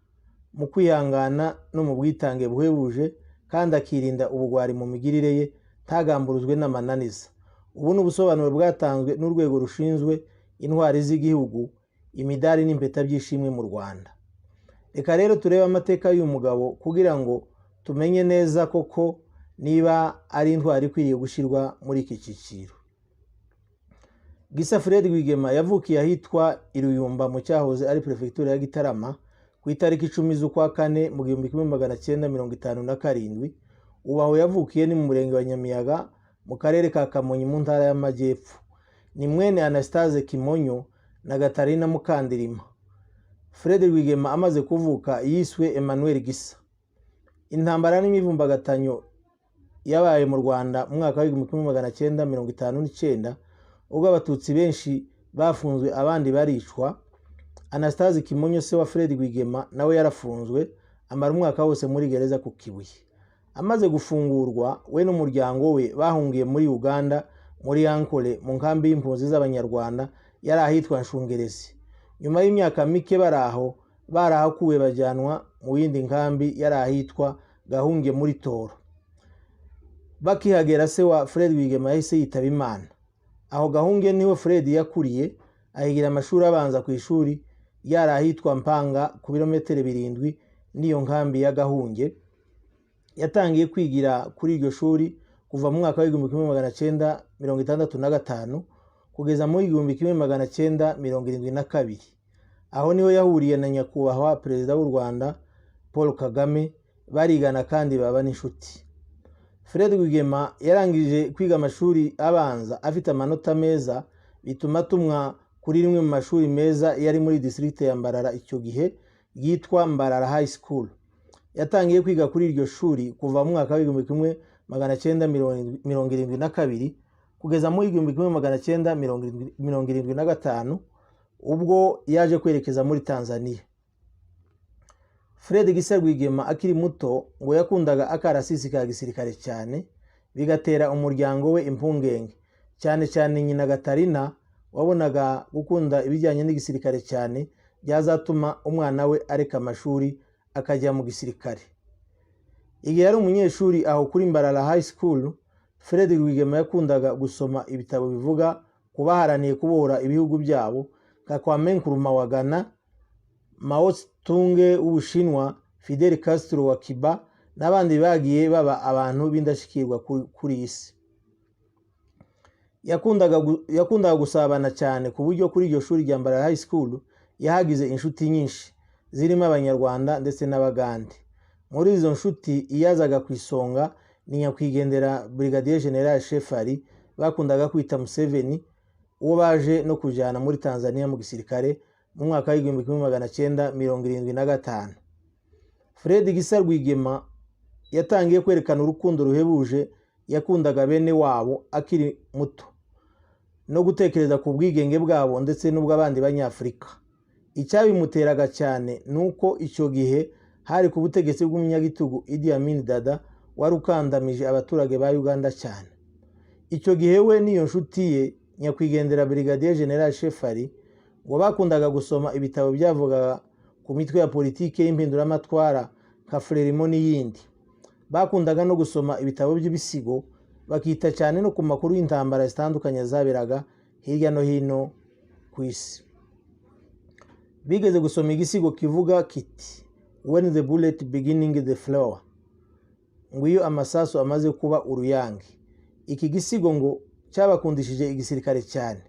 mu kwihangana no mu bwitange buhebuje, kandi akirinda ubugwari mu migirire ye, ntagamburuzwe n'amananiza. Ubu ni ubusobanuro bwatanzwe n'urwego rushinzwe intwari z'igihugu, imidari n'impeta by'ishimwe mu Rwanda. Reka rero turebe amateka y'uyu mugabo kugira ngo tumenye neza koko niba ari intwari ikwiriye gushyirwa muri iki cyiciro. Gisa Fred Rwigema yavukiye ahitwa Iruyumba mu cyahoze ari perefegitura ya Gitarama ku itariki 10 z'ukwa kane mu 1957. Ubu aho yavukiye ni mu murenge wa Nyamiyaga mu karere ka Kamonyi mu ntara y'Amajyepfo. Ni mwene Anastase Kimonyo na Gatarina Mukandirima. Fred Rwigema amaze kuvuka yiswe Emmanuel Gisa. Intambara n'imivumbagatanya yabaye mu Rwanda mu mwaka wa 1959 ubwo abatutsi benshi bafunzwe abandi baricwa. Anastase Kimonyo se wa Fred Rwigema nawe yarafunzwe amara umwaka wose muri gereza ku Kibuye. Amaze gufungurwa we n'umuryango we bahungiye muri Uganda muri Ankole mu nkambi y'impunzi z'Abanyarwanda yari ahitwa Nshungerezi. Nyuma y'imyaka mike barahakuwe bajyanwa mu yindi nkambi yari ahitwa Gahunge muri Toro. Bakihagera se wa Fred Rwigema yahise yitaba Imana. Aho Gahunge niho Fred yakuriye, ahigira amashuri abanza ku ishuri yari ahitwa Mpanga ku birometero 7 n'iyo nkambi ya Gahunge. Yatangiye kwigira kuri iryo shuri kuva mu mwaka wa 1965 kugeza mu 1972. Aho niho yahuriye na nyakubahwa perezida w'u Rwanda Paul Kagame, barigana kandi baba n'inshuti. Fred Rwigema yarangije kwiga amashuri abanza afite amanota meza, bituma tumwa kuri rimwe mu mashuri meza yari muri district ya Mbarara icyo gihe yitwa Mbarara High School. Yatangiye kwiga kuri iryo shuri kuva mu mwaka wa 1972 kugeza mu 1975 ubwo yaje kwerekeza muri Tanzania. Fred Gisa Rwigema akiri muto ngo yakundaga akarasisi ka gisirikare cyane, bigatera umuryango we impungenge, cyane cyane nyina Gatarina wabonaga gukunda ibijyanye n'igisirikare cyane byazatuma umwana we areka amashuri akajya mu gisirikare. Igihe yari umunyeshuri aho kuri Mbarara High School, Fred Rwigema yakundaga gusoma ibitabo bivuga kubaharaniye kubohora ibihugu byabo nka Kwame Nkrumah wa Ghana, Mao Zedong w'Ubushinwa, Fidel Castro wa Cuba n'abandi bagiye baba abantu b'indashyikirwa kuri isi. Yakundaga gusabana cyane ku buryo kuri iryo shuri rya Mbarara High School yahagize inshuti nyinshi zirimo Abanyarwanda ndetse n'Abagande. Muri izo nshuti iyazaga ku isonga ni nyakwigendera Brigadier General Shefari bakundaga kwita Museveni, uwo baje no kujyana muri Tanzania mu gisirikare mu mwaka wa 1975. Fred Gisa Rwigema yatangiye kwerekana urukundo ruhebuje yakundaga bene wabo akiri muto no gutekereza ku bwigenge bwabo ndetse n'ubw'abandi banyafrika. Icyabimuteraga cyane nuko icyo gihe hari ku butegetsi bw'umunyagitugu Idi Amin Dada wari ukandamije abaturage ba Uganda cyane. Icyo gihe we n'iyo nshuti ye nyakwigendera Brigadier General Shefari ngo bakundaga gusoma ibitabo byavugaga ku mitwe ya politike y'impinduramatwara nka Frelimo n'iyindi. Bakundaga no gusoma ibitabo by'ibisigo, bakita cyane no ku makuru y'intambara zitandukanye zaberaga hirya no hino ku isi. Bigeze gusoma igisigo kivuga kiti When the bullet beginning the flower, ngo iyo amasasu amaze kuba uruyange. Iki gisigo ngo cyabakundishije igisirikare cyane.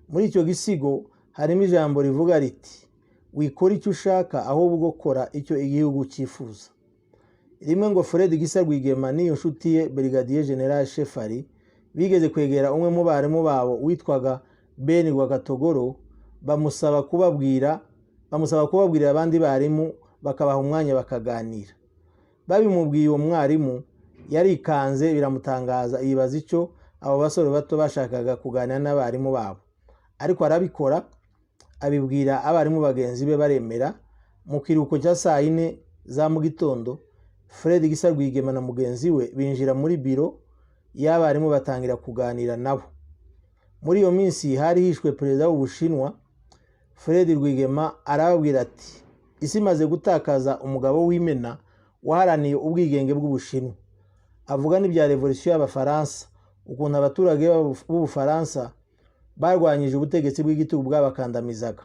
Muri icyo gisigo harimo ijambo rivuga riti wikora icyo ushaka ahubwo kora icyo igihugu cyifuza. Rimwe ngo Fred Gisa Rwigema n'iyo nshuti ye Brigadier General Shefari bigeze kwegera umwe mu barimu babo witwaga Ben Rwagatogoro, bamusaba kubabwira abandi barimu bakabaha umwanya bakaganira. Babimubwiye uwo mwarimu yarikanze biramutangaza, yibaza icyo abo basore bato bashakaga kuganira n'abarimu babo, ariko arabikora abibwira abarimu bagenzi be baremera. Mu kiruhuko cya saa 4 za mu gitondo Fred Gisa Rwigema na mugenzi we binjira muri biro y'abarimu batangira kuganira nabo. Muri iyo minsi hari hishwe perezida w'Ubushinwa. Fred Rwigema arababwira ati isi imaze gutakaza umugabo w'imena waharaniye ubwigenge bw'Ubushinwa. Avuga n'ibya revolution y'Abafaransa, ukuntu abaturage b'Ubufaransa barwanyije ubutegetsi bw'igitugu bwabakandamizaga.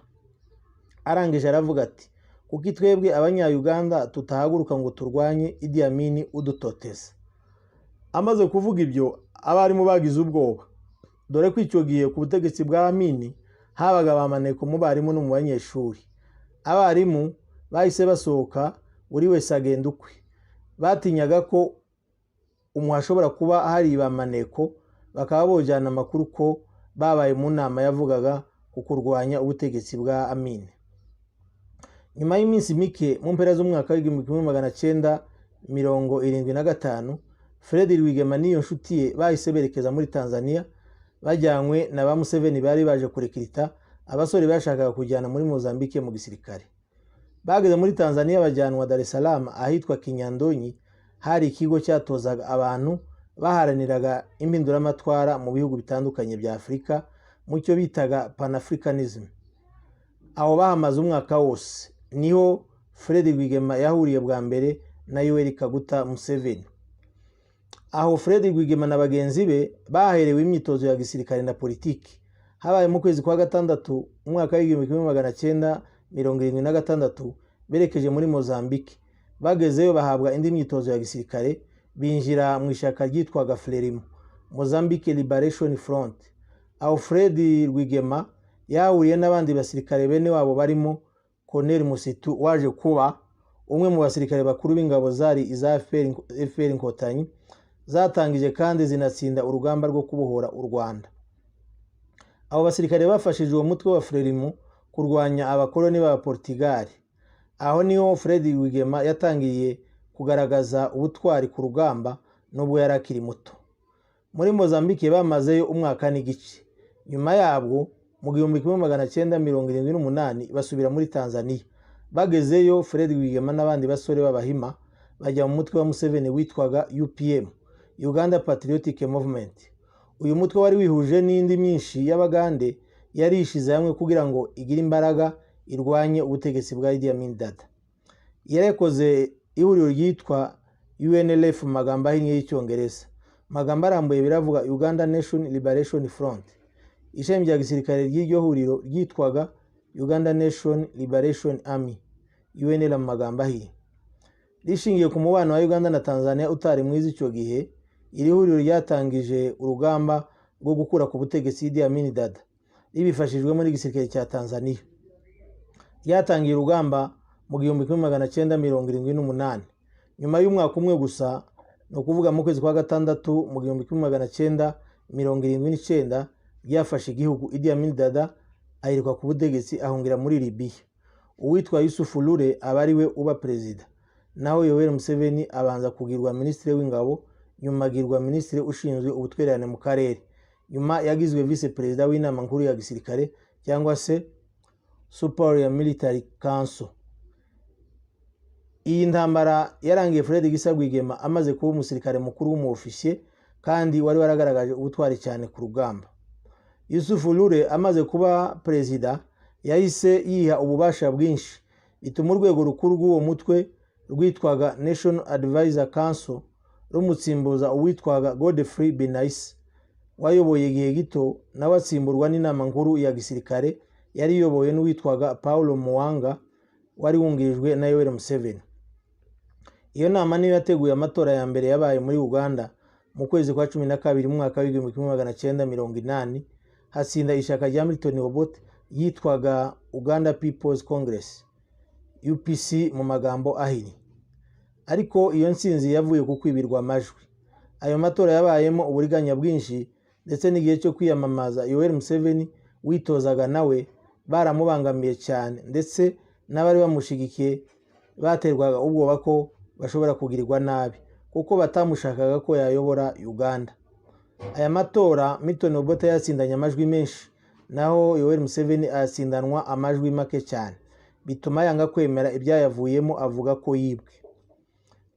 Arangije aravuga ati kuko twebwe abanya-Uganda tutahaguruka ngo turwanye Idi Amin udutoteza. Amaze kuvuga ibyo abarimu bagize ubwoba, dore ko icyo gihe ku butegetsi bwa Amin habaga abamaneko mu barimu no mu banyeshuri. Abarimu bahise basohoka buri wese agenda ukwe, batinyaga ko umuntu ashobora kuba hari bamaneko bakaba bojyana amakuru ko babaye mu nama yavugaga ku kurwanya ubutegetsi bwa Amin. Nyuma y'iminsi mike mu mpera z'umwaka w'1975 Fred Rwigema n'iyo nshuti ye bahise berekeza muri Tanzania bajyanywe na ba Museveni bari baje kurekirita abasore bashakaga kujyana muri Mozambique mu gisirikare. Bageze muri Tanzania bajyanwa Dar es Salaam ahitwa Kinyandonyi, hari ikigo cyatozaga abantu baharaniraga impinduramatwara mu bihugu bitandukanye bya Afurika mu cyo bitaga Pan-Africanism. Aho bahamaze umwaka wose niho Fred Rwigema yahuriye bwa mbere na Yoweri Kaguta Museveni. Aho Fred Rwigema na bagenzi be baherewe imyitozo ya gisirikare na politiki. Habaye mu kwezi kwa gatandatu umwaka w'1976 berekeje muri Mozambique. Bagezeyo bahabwa indi myitozo ya gisirikare, binjira mu ishaka ryitwaga Frelimo, Mozambique Liberation Front. Aho Fred Rwigema yahuriye n'abandi basirikare bene wabo barimo Colonel Musitu waje kuba umwe mu basirikare bakuru b'ingabo zari iza FPR Inkotanyi zatangije kandi zinatsinda urugamba rwo kubohora u Rwanda. Abo basirikare bafashije uwo mutwe wa Frelimo kurwanya abakoloni ba Portugal. Aho niho Fred Rwigema yatangiriye kugaragaza ubutwari ku rugamba nubwo yari akiri muto. Muri Mozambique bamazeyo umwaka n'igice. Nyuma yabwo mu 1978 basubira muri Tanzania. Bagezeyo Fred Rwigema n'abandi basore b'abahima bajya mu mutwe wa Museveni witwaga UPM, Uganda Patriotic Movement. Uyu mutwe wari wihuje n'indi myinshi y'Abagande yari ishize hamwe kugira ngo igire imbaraga irwanye ubutegetsi bwa Idi Amin Dada. Yarekoze ihuriro ryitwa UNLF mu magambo ahinnye y'Icyongereza. Magambo arambuye biravuga Uganda Nation Liberation Front. Ishami rya gisirikare ry'iryo huriro ryitwaga Uganda Nation Liberation Army, UNL mu magambo ahinnye. Rishingiye ku mubano wa Uganda na Tanzania utari mwiza icyo gihe, iri huriro ryatangije urugamba rwo gukura ku butegetsi Idi Amin Dada ribifashijwemo n'igisirikare cya Tanzania. Ryatangiye urugamba mu 1978. Nyuma y'umwaka umwe gusa, no kuvuga mu kwezi kwa gatandatu mu 1979, ryafashe igihugu. Idi Amin Dada ahirikwa ku butegetsi ahungira muri Libya. Uwitwa Yusuf Lule aba ari we uba perezida, naho Yoweri Museveni abanza kugirwa minisitiri w'ingabo, nyuma agirwa minisitiri ushinzwe ubutwererane mu karere, nyuma yagizwe vice perezida w'inama nkuru ya gisirikare cyangwa se Superior Military Council. Iyi ntambara yarangiye Fred Gisa Rwigema amaze kuba umusirikare mukuru w'umuofisiye kandi wari waragaragaje ubutwari cyane ku rugamba. Yusuf Lule amaze kuba perezida yahise yiha ububasha bwinshi, bituma urwego rukuru rw'uwo mutwe rwitwaga National Advisor Council rumutsimbuza uwitwaga Godfrey Binaisa wayoboye igihe gito, nawe atsimburwa n'inama nkuru ya gisirikare yari yoboye n'uwitwaga Paulo Muwanga wari wungirijwe na Yoweri Museveni. Iyo nama niyo yateguye amatora ya mbere yabaye muri Uganda mu kwezi kwa 12 mu mwaka w'1980. Hatsinda ishaka rya Milton Obote yitwaga Uganda People's Congress, UPC mu magambo ahinnye. Ariko iyo nsinzi yavuye ku kwibirwa amajwi. Ayo matora yabayemo uburiganya bwinshi, ndetse n'igihe cyo kwiyamamaza Yoweri Museveni witozaga nawe baramubangamiye cyane, ndetse n'abari bamushigikiye baterwaga ubwoba ko bashobora kugirirwa nabi kuko batamushakaga ko yayobora Uganda. Aya matora Milton Obote yatsindanye amajwi menshi, naho Yoweri Museveni atsindanwa amajwi make cyane, bituma yanga kwemera ibyayavuyemo, avuga ko yibwe.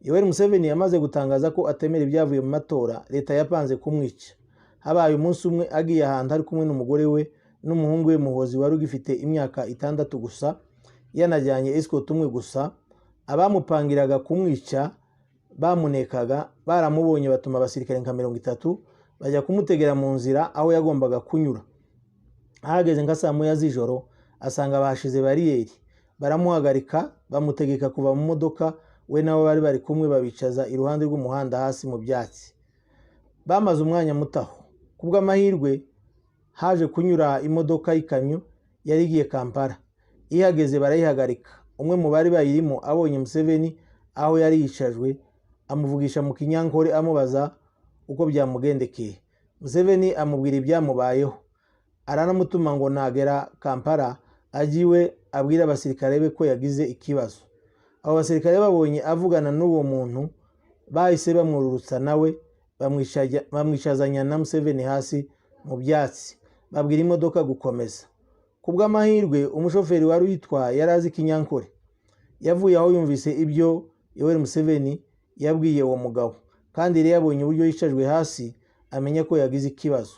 Yoweri Museveni yamaze gutangaza ko atemera ibyavuye mu matora, leta yapanze kumwica. Habaye umunsi umwe agiye ahantu ari kumwe n'umugore we n'umuhungu we Muhozi wari ugifite imyaka 6 gusa, yanajyanye escort umwe gusa. Abamupangiraga kumwica bamunekaga baramubonye, batuma abasirikare nka 30 bajya kumutegera mu nzira aho yagombaga kunyura. ahageze nka saa moya z'ijoro asanga bahashize bariyeri, baramuhagarika bamutegeka kuva mu modoka, we nabo bari bari kumwe babicaza iruhande rw'umuhanda hasi mu byatsi. Bamaze umwanya mutaho, kubw'amahirwe haje kunyura imodoka y'ikamyo yari igiye Kampala. Ihageze barayihagarika, umwe mu bari bayirimo abonye Museveni aho yari yicajwe amuvugisha mu kinyankore amubaza uko byamugendekeye. Museveni amubwira ibyamubayeho, aranamutuma ngo nagera Kampala agiwe abwira abasirikare be ko yagize ikibazo. Abo basirikare babonye avugana n'uwo muntu bahise bamwururutsa nawe bamwicazanya na Museveni hasi mu byatsi, babwira imodoka gukomeza. Kubw'amahirwe umushoferi wari uyitwaye yari azi Kinyankore, yavuye aho yumvise ibyo Yoweri Museveni yabwiye uwo mugabo, kandi rero yabonye uburyo yicajwe hasi amenya ko yagize ikibazo.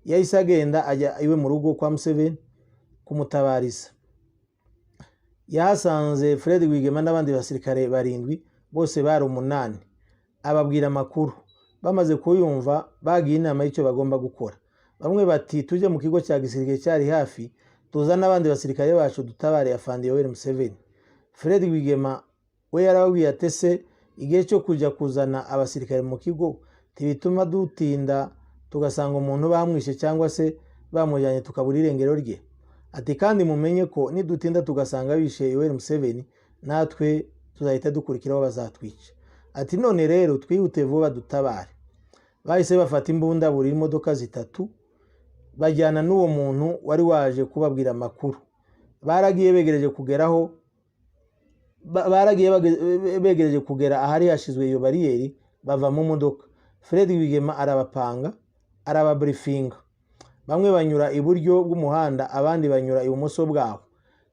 Yahise agenda ajya iwe mu rugo kwa Museveni kumutabariza. Yahasanze Fred Rwigema n'abandi basirikare 7, bose bari 8, ababwira amakuru. Bamaze kuyumva bagiye inama y'icyo bagomba gukora. Bamwe bati tujye mu kigo cya gisirikare cyari hafi tuzana abandi basirikare bacu dutabare afande Yoweri Museveni. Fred Rwigema we yarababwiye atese igihe cyo kujya kuzana abasirikare mu kigo tibituma dutinda tugasanga umuntu bamwishe cyangwa se bamujyanye tukabura irengero rye. Ati kandi mumenye ko nidutinda tugasanga bishe Yoweri Museveni natwe tuzahita dukurikiraho bazatwica. Ati none rero twihute vuba dutabare. Bahise bafata imbunda buri imodoka 3 bajyana n'uwo muntu wari waje kubabwira amakuru. Baragiye begereje kugera ahari hashizwe iyo bariyeri, bava mu modoka. Fred Rwigema arabapanga, arababriefinga. Bamwe banyura iburyo bw'umuhanda, abandi banyura ibumoso bwaho.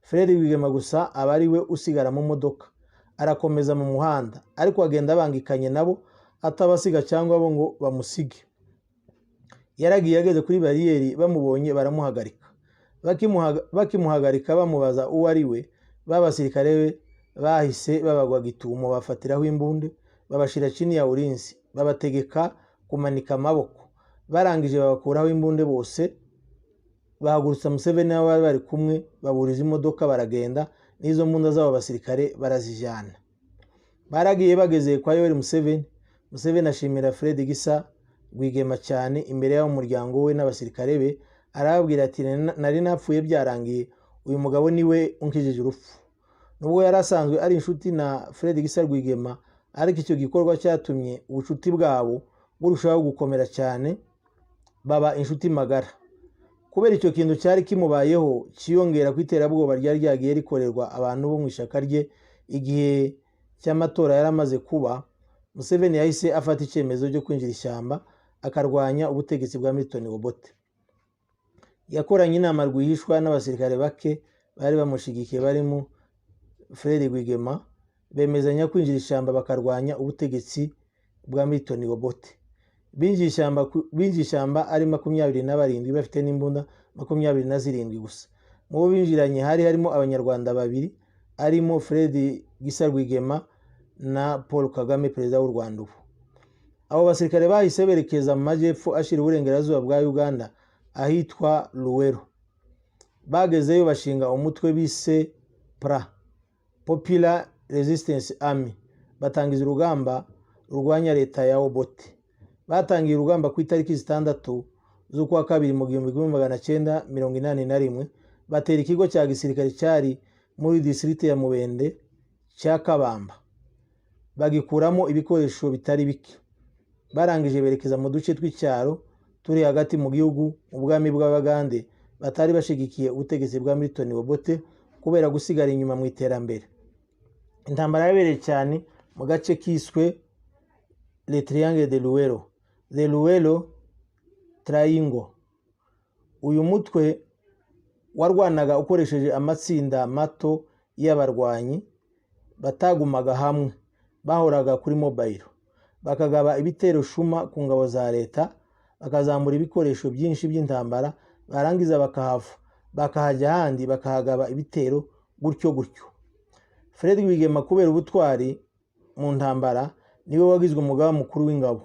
Fred Rwigema gusa abari we usigara mu modoka, arakomeza mu muhanda, ariko agenda bangikanye nabo atabasiga cyangwa bo ngo bamusige. Yaragiye ageze kuri bariyeri, bamubonye baramuhagarika. Bakimuhagarika bamubaza uwo ari we, babasirikare be bahise babagwa gitumo, bafatiraho imbunde, babashira chini ya ulinzi, babategeka kumanika amaboko. Barangije babakuraho imbunde bose, bahagurutsa Museveni n'abo bari kumwe, baburiza imodoka baragenda, n'izo mbunda z'abo basirikare barazijyana. Baragiye bageze kwa Yoweri Museveni. Museveni ashimira Fred Gisa Rwigema cyane imbere y'abo muryango we n'abasirikare be, arababwira ati nari napfuye byarangiye, uyu mugabo niwe unkijije urupfu. Nubwo yarasanzwe ari inshuti na Fred Gisa Rwigema, ariko icyo gikorwa cyatumye ubucuti bwabo burushaho gukomera cyane, baba inshuti magara. Kubera icyo kintu cyari kimubayeho cyiyongera kwiterabwoba ryari ryagiye rikorerwa abantu bo mu ishaka rye igihe cy'amatora yaramaze kuba, Museveni yahise afata icyemezo cyo kwinjira ishyamba akarwanya ubutegetsi bwa Milton Obote. Yakoranye inama rwihishwa n'abasirikare bake bari bamushigikiye barimo Fred Rwigema, bemezanya kwinjira ishyamba bakarwanya ubutegetsi bwa Milton Obote. Binjiye ishyamba ari 27 bafite n'imbunda 27 gusa. Mu bo binjiranye harimo abanyarwanda 2 arimo Fred Gisa Rwigema na Paul Kagame, perezida w'u Rwanda ubu. Abo basirikare bahise berekeza mu majyepfo ashira uburengerazuba bwa Uganda ahitwa Luwero. Bagezeyo bashinga umutwe bise PRA, Popular Resistance Army, batangiza urugamba rurwanya leta ya Obote. Batangiye urugamba ku itariki 6 z'ukwa 2 mu 1981, batera ikigo cya gisirikare cyari muri district ya Mubende cya Kabamba, bagikuramo ibikoresho bitari bike. Barangije berekeza mu duce tw'icyaro turi hagati mu gihugu, ubwami bw'Abagande batari bashigikiye ubutegetsi bwa Milton Obote kubera gusigara inyuma mu iterambere. Intambara yabereye cyane mu gace kiswe Le Triangle de Luwero, The Luwero Triangle. Uyu mutwe warwanaga ukoresheje amatsinda mato y'abarwanyi batagumaga hamwe, bahoraga kuri mobile, bakagaba ibitero shuma ku ngabo za leta, bakazambura ibikoresho byinshi by'intambara, barangiza bakahava bakahajya handi bakahagaba ibitero gutyo. Fred Rwigema kubera ubutwari mu ntambara niwe wagizwe umugaba mukuru w'ingabo,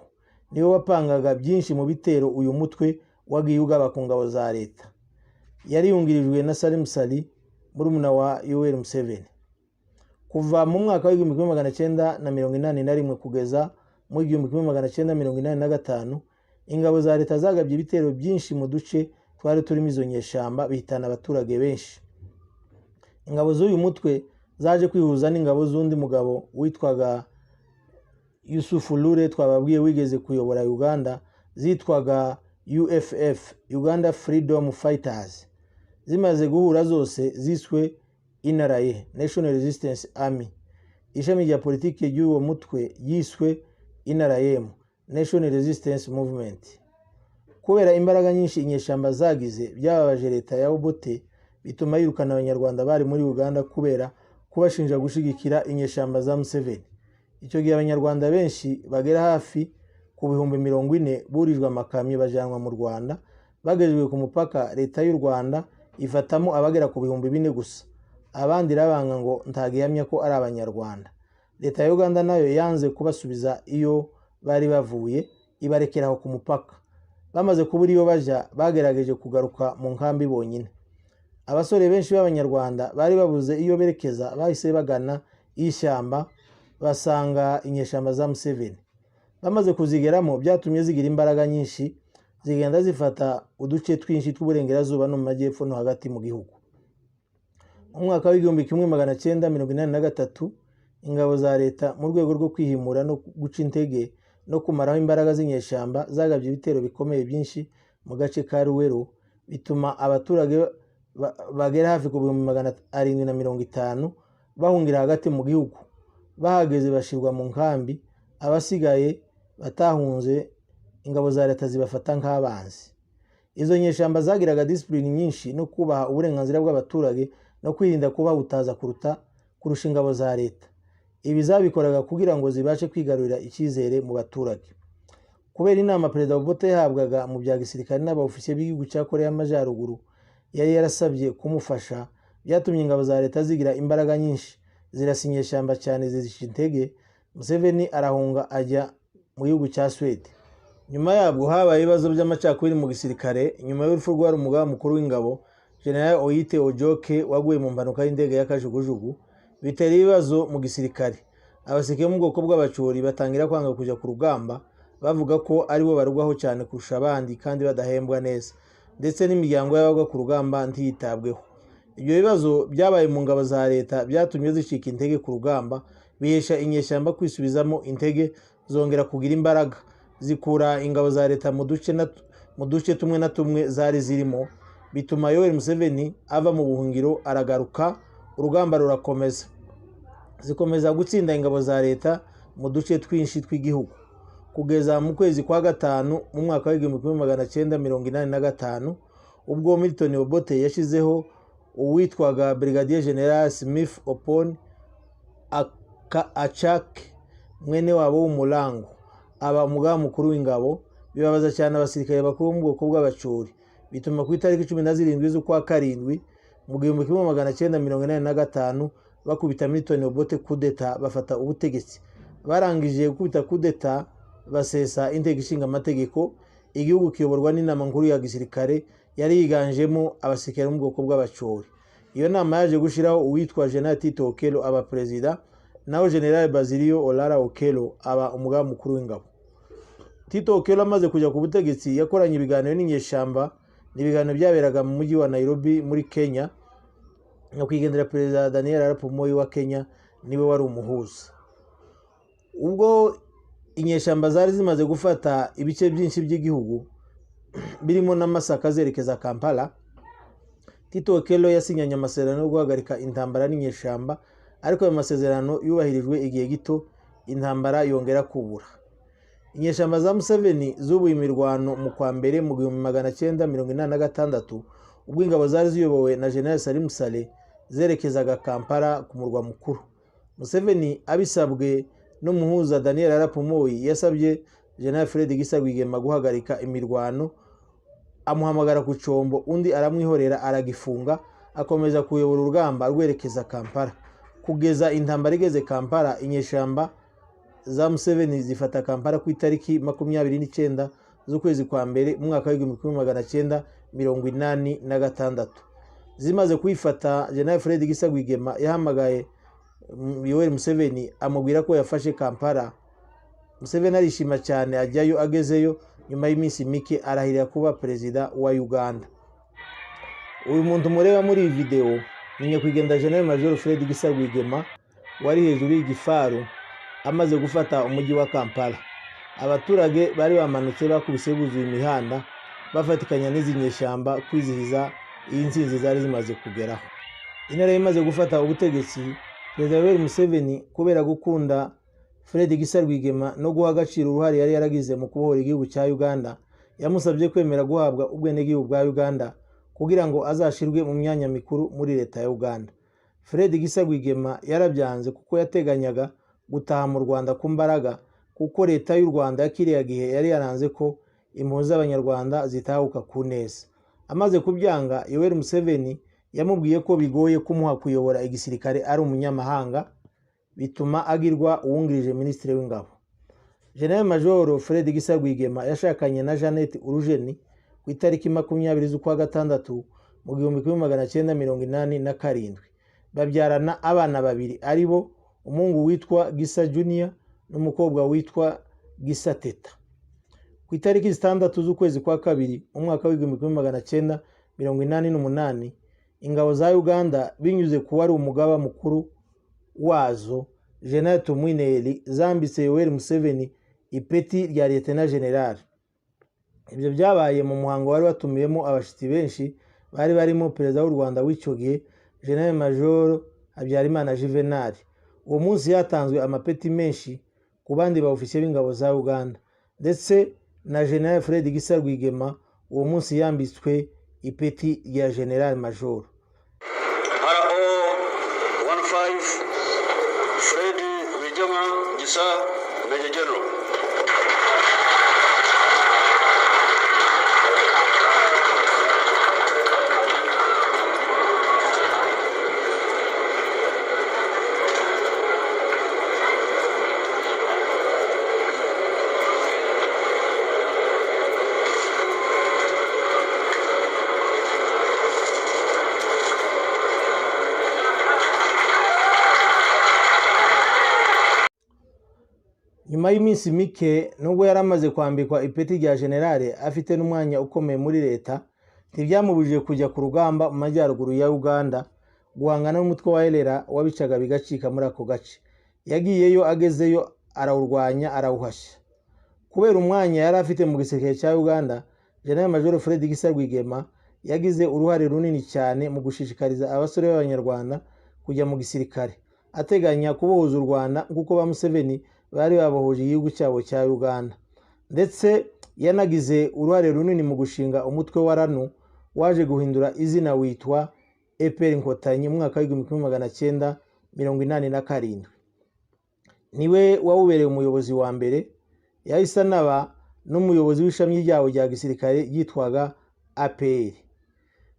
niwe wapangaga byinshi mu bitero uyu mutwe wagiye ugaba ku ngabo za leta. yari yungirijwe na Salim Saleh murumuna wa Yoweri Museveni. Kuva mu mwaka wa 1981 kugeza mu 1985 ingabo za leta zagabye ibitero byinshi mu duce twari turimo izo nyeshamba bihitana abaturage benshi. Ingabo z'uyu mutwe zaje kwihuza n'ingabo z'undi mugabo witwaga Yusuf Lure twababwiye wigeze kuyobora Uganda zitwaga UFF, Uganda Freedom Fighters. Zimaze guhura zose ziswe NRA, National Resistance Army. Ishami rya politiki y'uwo mutwe yiswe NRM, National Resistance Movement. Kubera imbaraga nyinshi inyeshamba zagize byababaje leta ya Obote, bituma yirukana abanyarwanda bari muri Uganda kubera kubashinja gushigikira inyeshamba za Museveni. Icyo gihe abanyarwanda benshi bagera hafi ku bihumbi 40 burijwe amakamyo bajanwa mu Rwanda. Bagejejwe ku mupaka, leta y'u Rwanda ifatamo abagera ku bihumbi 4 gusa. Abandi rabanga ngo ntagihamya ko ari abanyarwanda. Leta ya Uganda nayo yanze kubasubiza iyo bari bavuye, ibarekeraho ku mupaka. Bamaze kubura iyo baja, bagerageje kugaruka mu nkambi bonyine. Abasore benshi b'abanyarwanda bari babuze iyo berekeza, bahise bagana ishyamba basanga inyeshamba za Museveni. Bamaze kuzigeramo byatumye zigira imbaraga nyinshi, zigenda zifata uduce twinshi tw'uburengerazuba no mu majyepfo no hagati mu gihugu. Mu mwaka wa 1983 ingabo za leta mu rwego rwo kwihimura no guca intege no kumaraho imbaraga z'inyeshamba zagabye ibitero bikomeye byinshi mu gace ka Ruwero, bituma abaturage bagera hafi ku 750 bahungira hagati mu gihugu. Bahageze bashirwa mu nkambi, abasigaye batahunze ingabo za leta zibafata nk'abanzi. Izo nyeshamba zagiraga discipline nyinshi no kubaha uburenganzira bw'abaturage no kwirinda kubahutaza kurusha ingabo za leta. Ibi zabikoraga kugira ngo zibashe kwigarurira icyizere mu baturage. Kubera inama Perezida Obote yahabwaga mu bya gisirikare n'abaofisiye b'igihugu cya Korea y'Amajyaruguru yari yarasabye kumufasha, byatumye ingabo za leta zigira imbaraga nyinshi, zirasinyeshamba cyane zizisha intege. Museveni arahunga ajya mu gihugu cya Sweden. Nyuma yabwo habaye ibibazo by'amacakubiri mu gisirikare. Nyuma y'urupfu rwa umugaba mukuru w'ingabo General Oyite Ojoke waguye mu mpanuka y'indege y'akajugujugu, bitera ibibazo mu gisirikare. Abasirikare mu bwoko bw'abacuri batangira kwanga kujya ku rugamba, bavuga ko aribo barugwaho cyane kurusha abandi kandi badahembwa neza, ndetse n'imiryango y'abagwa ku rugamba ntiyitabweho. Ibyo bibazo byabaye mu ngabo za leta byatumye zicika intege ku rugamba, bihesha inyeshyamba kwisubizamo intege, zongera kugira imbaraga, zikura ingabo za leta mu duce tumwe na tumwe zari zirimo, bituma Yoweri Museveni ava mu buhungiro aragaruka, urugamba rurakomeza. Zikomeza gutsinda ingabo za leta mu duce twinshi tw'igihugu, kugeza mu kwezi kwa gatanu mu mwaka wa 1985 ubwo Milton Obote yashizeho uwitwaga Brigadier General Smith Opon Achak, mwene wabo w'umulango, aba umugaba mukuru w'ingabo. Bibabaza cyane abasirikare bakuru mu bwoko bw'abacuri, bituma ku itariki 17 z'ukwa karindwi mu 1985 bakubita Milton Obote kudeta, bafata ubutegetsi. Barangije gukubita kudeta, basesa inteko ishinga amategeko. Igihugu kiyoborwa n'inama nkuru ya gisirikare yari yiganjemo abasirikare mu bwoko bw'abacuri. Iyo nama yaje gushiraho uwitwa General Tito Okello aba president, naho General Basilio Olara Okello aba umugaba mukuru w'ingabo. Tito Okello amaze kujya ku butegetsi yakoranye ibiganiro n'inyeshamba, n'ibiganiro byaberaga mu mujyi wa Nairobi muri Kenya, no kwigendera Perezida Daniel Arap Moi wa Kenya niwe wari umuhuza. Ubwo inyeshamba zari zimaze gufata ibice byinshi by'igihugu birimo n'amasaka zerekeza Kampala, Tito Okello yasinyanye amasezerano yo guhagarika intambara n'inyeshamba, ariko ayo masezerano yubahirijwe igihe gito, intambara yongera kubura. Inyeshamba za Museveni zubuye imirwano mu kwa mbere mu 1986 ubwo ingabo zari ziyobowe na General Salim Saleh zerekezaga Kampala ku murwa mukuru. Museveni abisabwe n'umuhuza Daniel Arap Moi yasabye General Fred Gisa Rwigema guhagarika imirwano, amuhamagara ku cyombo, undi aramwihorera aragifunga, akomeza kuyobora urugamba rwerekeza Kampala. Kugeza intambara igeze Kampala, inyeshamba za Museveni zifata Kampala ku itariki 29 z'ukwezi kwa mbere mu mwaka wa 1986 1986. Zimaze kuyifata General Fred Gisa Rwigema yahamagaye Yoweri Museveni amubwira ko yafashe Kampala. Museveni arishima cyane, ajyayo, agezeyo nyuma y'iminsi mike arahirira kuba perezida wa Uganda. Uyu muntu mureba muri iyi video ni nyakwigendera General Major Fred Gisa Rwigema wari hejuru y'igifaru amaze gufata umujyi wa Kampala. Abaturage bari bamanutse bakubise buzuye imihanda bafatikanya n'izi nyeshyamba kwizihiza iyi nsinzi zari zimaze kugeraho. Intare imaze gufata ubutegetsi, Perezida Yoweri Museveni kubera gukunda Fred Gisa Rwigema no guha agaciro uruhare yari yaragize mu kubohora igihugu cya Uganda, yamusabye kwemera guhabwa ubwenegihugu bwa Uganda kugira ngo azashirwe mu myanya mikuru muri leta ya Uganda. Fred Gisa Rwigema yarabyanze kuko yateganyaga gutaha mu Rwanda ku mbaraga, kuko leta y'u Rwanda yakiriya gihe yari yaranze ko impunzi z'abanyarwanda zitahuka ku neza. Amaze kubyanga, Yoweri Museveni yamubwiye ko bigoye kumuha kuyobora igisirikare ari umunyamahanga, bituma agirwa uwungirije minisitiri w'ingabo. General Major Fred Gisa Rwigema yashakanye na Jeannette Urujeni ku itariki 20 z'ukwa gatandatu mu 1987. Babyarana abana babiri aribo umuhungu witwa Gisa Junior n'umukobwa witwa Gisa Teta. Ku itariki 6 z'ukwezi kwa kabiri mu mwaka w'1988, ingabo za Uganda binyuze ku wari umugaba mukuru wazo General Tumwineri zambitse Yoweri Museveni ipeti rya Lieutenant General. Ibyo byabaye mu muhango wari watumiyemo abashitsi benshi bari barimo perezida w'u Rwanda w'icyo gihe General Major Habyarimana Juvenal. Uwo munsi yatanzwe amapeti menshi ku bandi ba ofisiye b'ingabo za Uganda, ndetse na General Fred Gisa Rwigema uwo munsi yambitswe ipeti rya General Major. RO 15 Fred Rwigema Gisa Major General. Nyuma y'iminsi mike, nubwo yaramaze kwambikwa ipeti rya generale afite n'umwanya ukomeye muri leta, ntibyamubujije kujya ku rugamba mu majyaruguru ya Uganda guhangana n'umutwe wa Elera wabicaga bigacika muri ako gace. Yagiyeyo, agezeyo arawurwanya, arawuhashya. Kubera umwanya yari afite mu gisirikare cya Uganda, General Major Fred Gisa Rwigema yagize uruhare runini cyane mu gushishikariza abasore b'abanyarwanda kujya mu gisirikare, ateganya kubohoza u Rwanda kuko ba Museveni bari babohoje igihugu cyabo cya Uganda. Ndetse yanagize uruhare runini mu gushinga umutwe wa RANU waje guhindura izina witwa EPR Inkotanyi mu mwaka w'1987. Niwe wawubereye umuyobozi wa mbere, yahise anaba n'umuyobozi w'ishami ryawo rya gisirikare yitwaga APR.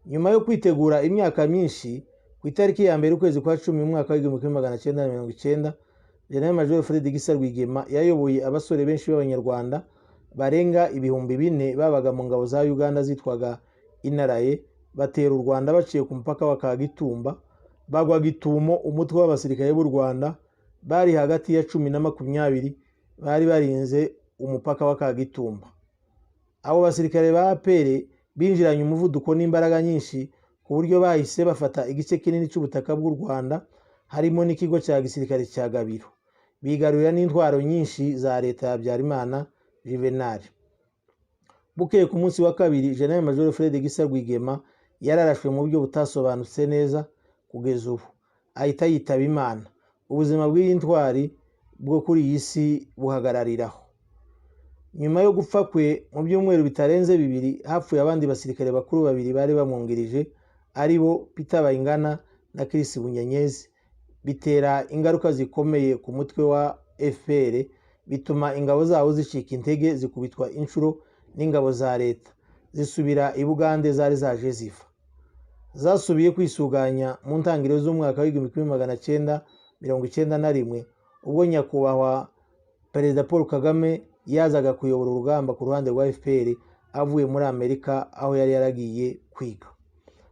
Nyuma yo kwitegura imyaka myinshi, ku itariki ya mbere ukwezi kwa 10 mu mwaka w'1990, General Major Fred Gisa Rwigema yayoboye abasore benshi b'abanyarwanda barenga 4,000 babaga mu ngabo za Uganda zitwaga Inaraye, batera u Rwanda baciye ku mupaka wa Kagitumba, bagwa Gitumo. Umutwe w'abasirikare b'u Rwanda bari hagati ya 10 na 20 bari barinze umupaka wa Kagitumba. Abo basirikare ba APR binjiranye umuvuduko n'imbaraga nyinshi ku buryo bahise bafata igice kinini cy'ubutaka bw'u Rwanda, harimo n'ikigo cya gisirikare cya Gabiro. Bigarurira n'intwaro nyinshi za leta ya Habyarimana Juvenal. Bukeye ku munsi wa kabiri, General Major Fred Gisa Rwigema yararashwe mu buryo butasobanutse neza kugeza ubu, ahita yitaba Imana. Ubuzima bw'iyi ntwari bwo kuri iyi si buhagarariraho. Nyuma yo gupfa kwe, mu byumweru bitarenze 2 hapfuye abandi basirikare bakuru 2 bari bamwungirije, aribo Peter Bayingana na Chris Bunyenyezi. Bitera ingaruka zikomeye ku mutwe wa FPR, bituma ingabo zawo zicika intege, zikubitwa inshuro n'ingabo za leta, zisubira i Bugande zari zaje ziva. Zasubiye kwisuganya mu ntangiriro z'umwaka w'1991, ubwo nyakubahwa Perezida Paul Kagame yazaga kuyobora urugamba ku ruhande rwa FPR avuye muri Amerika aho yari yaragiye kwiga.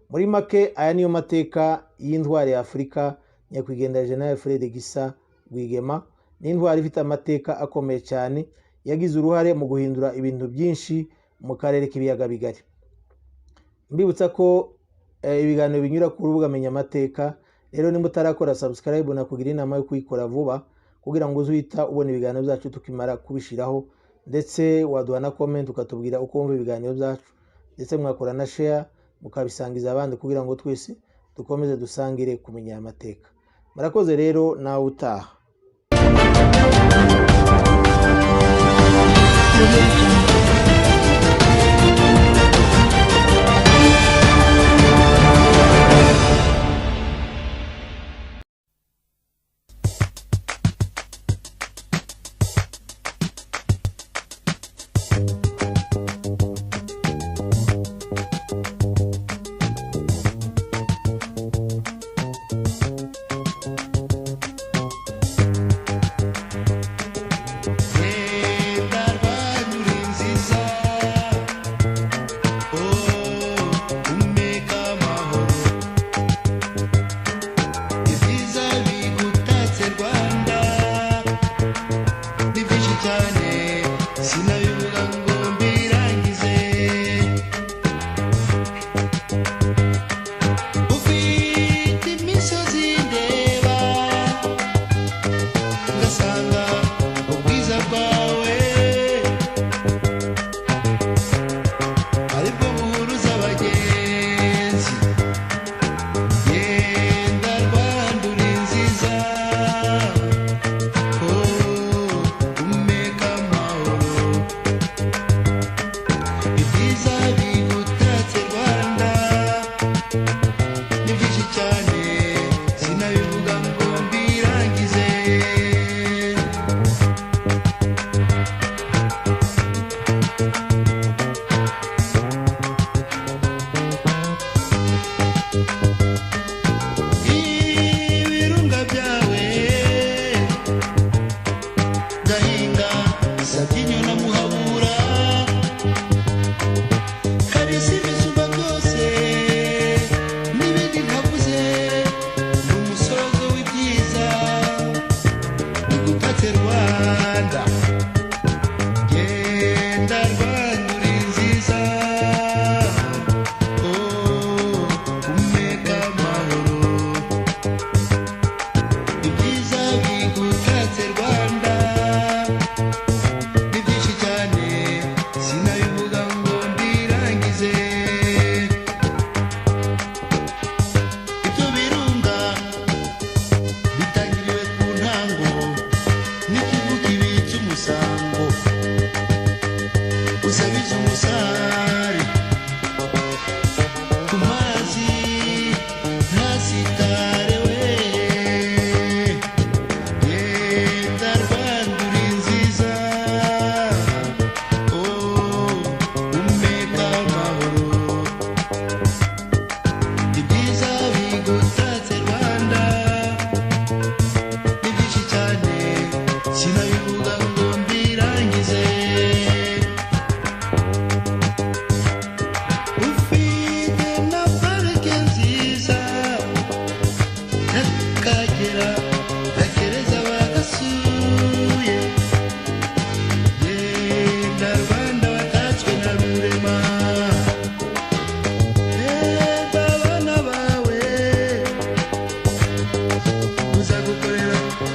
Muri make aya niyo mateka y'intwari ya Afurika nyakwigendera General Fred Gisa Rwigema. Ni intwari ifite amateka akomeye cyane, yagize uruhare mu guhindura ibintu byinshi mu karere k'ibiyaga bigari. Mbibutsa ko ibiganiro binyura ku rubuga Menya Amateka. Rero nimba utarakora subscribe nakugira inama yo kuyikora vuba kugira ngo uzuhita ubona ibiganiro byacu tukimara kubishiraho, ndetse waduha na comment ukatubwira uko wumva ibiganiro byacu, ndetse mwakora na share mukabisangiza abandi kugira ngo twese dukomeze dusangire kumenya amateka. Murakoze rero, nawe utaha.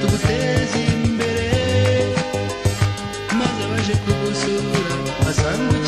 Tuguteze imbere maze abaje kugusura basanga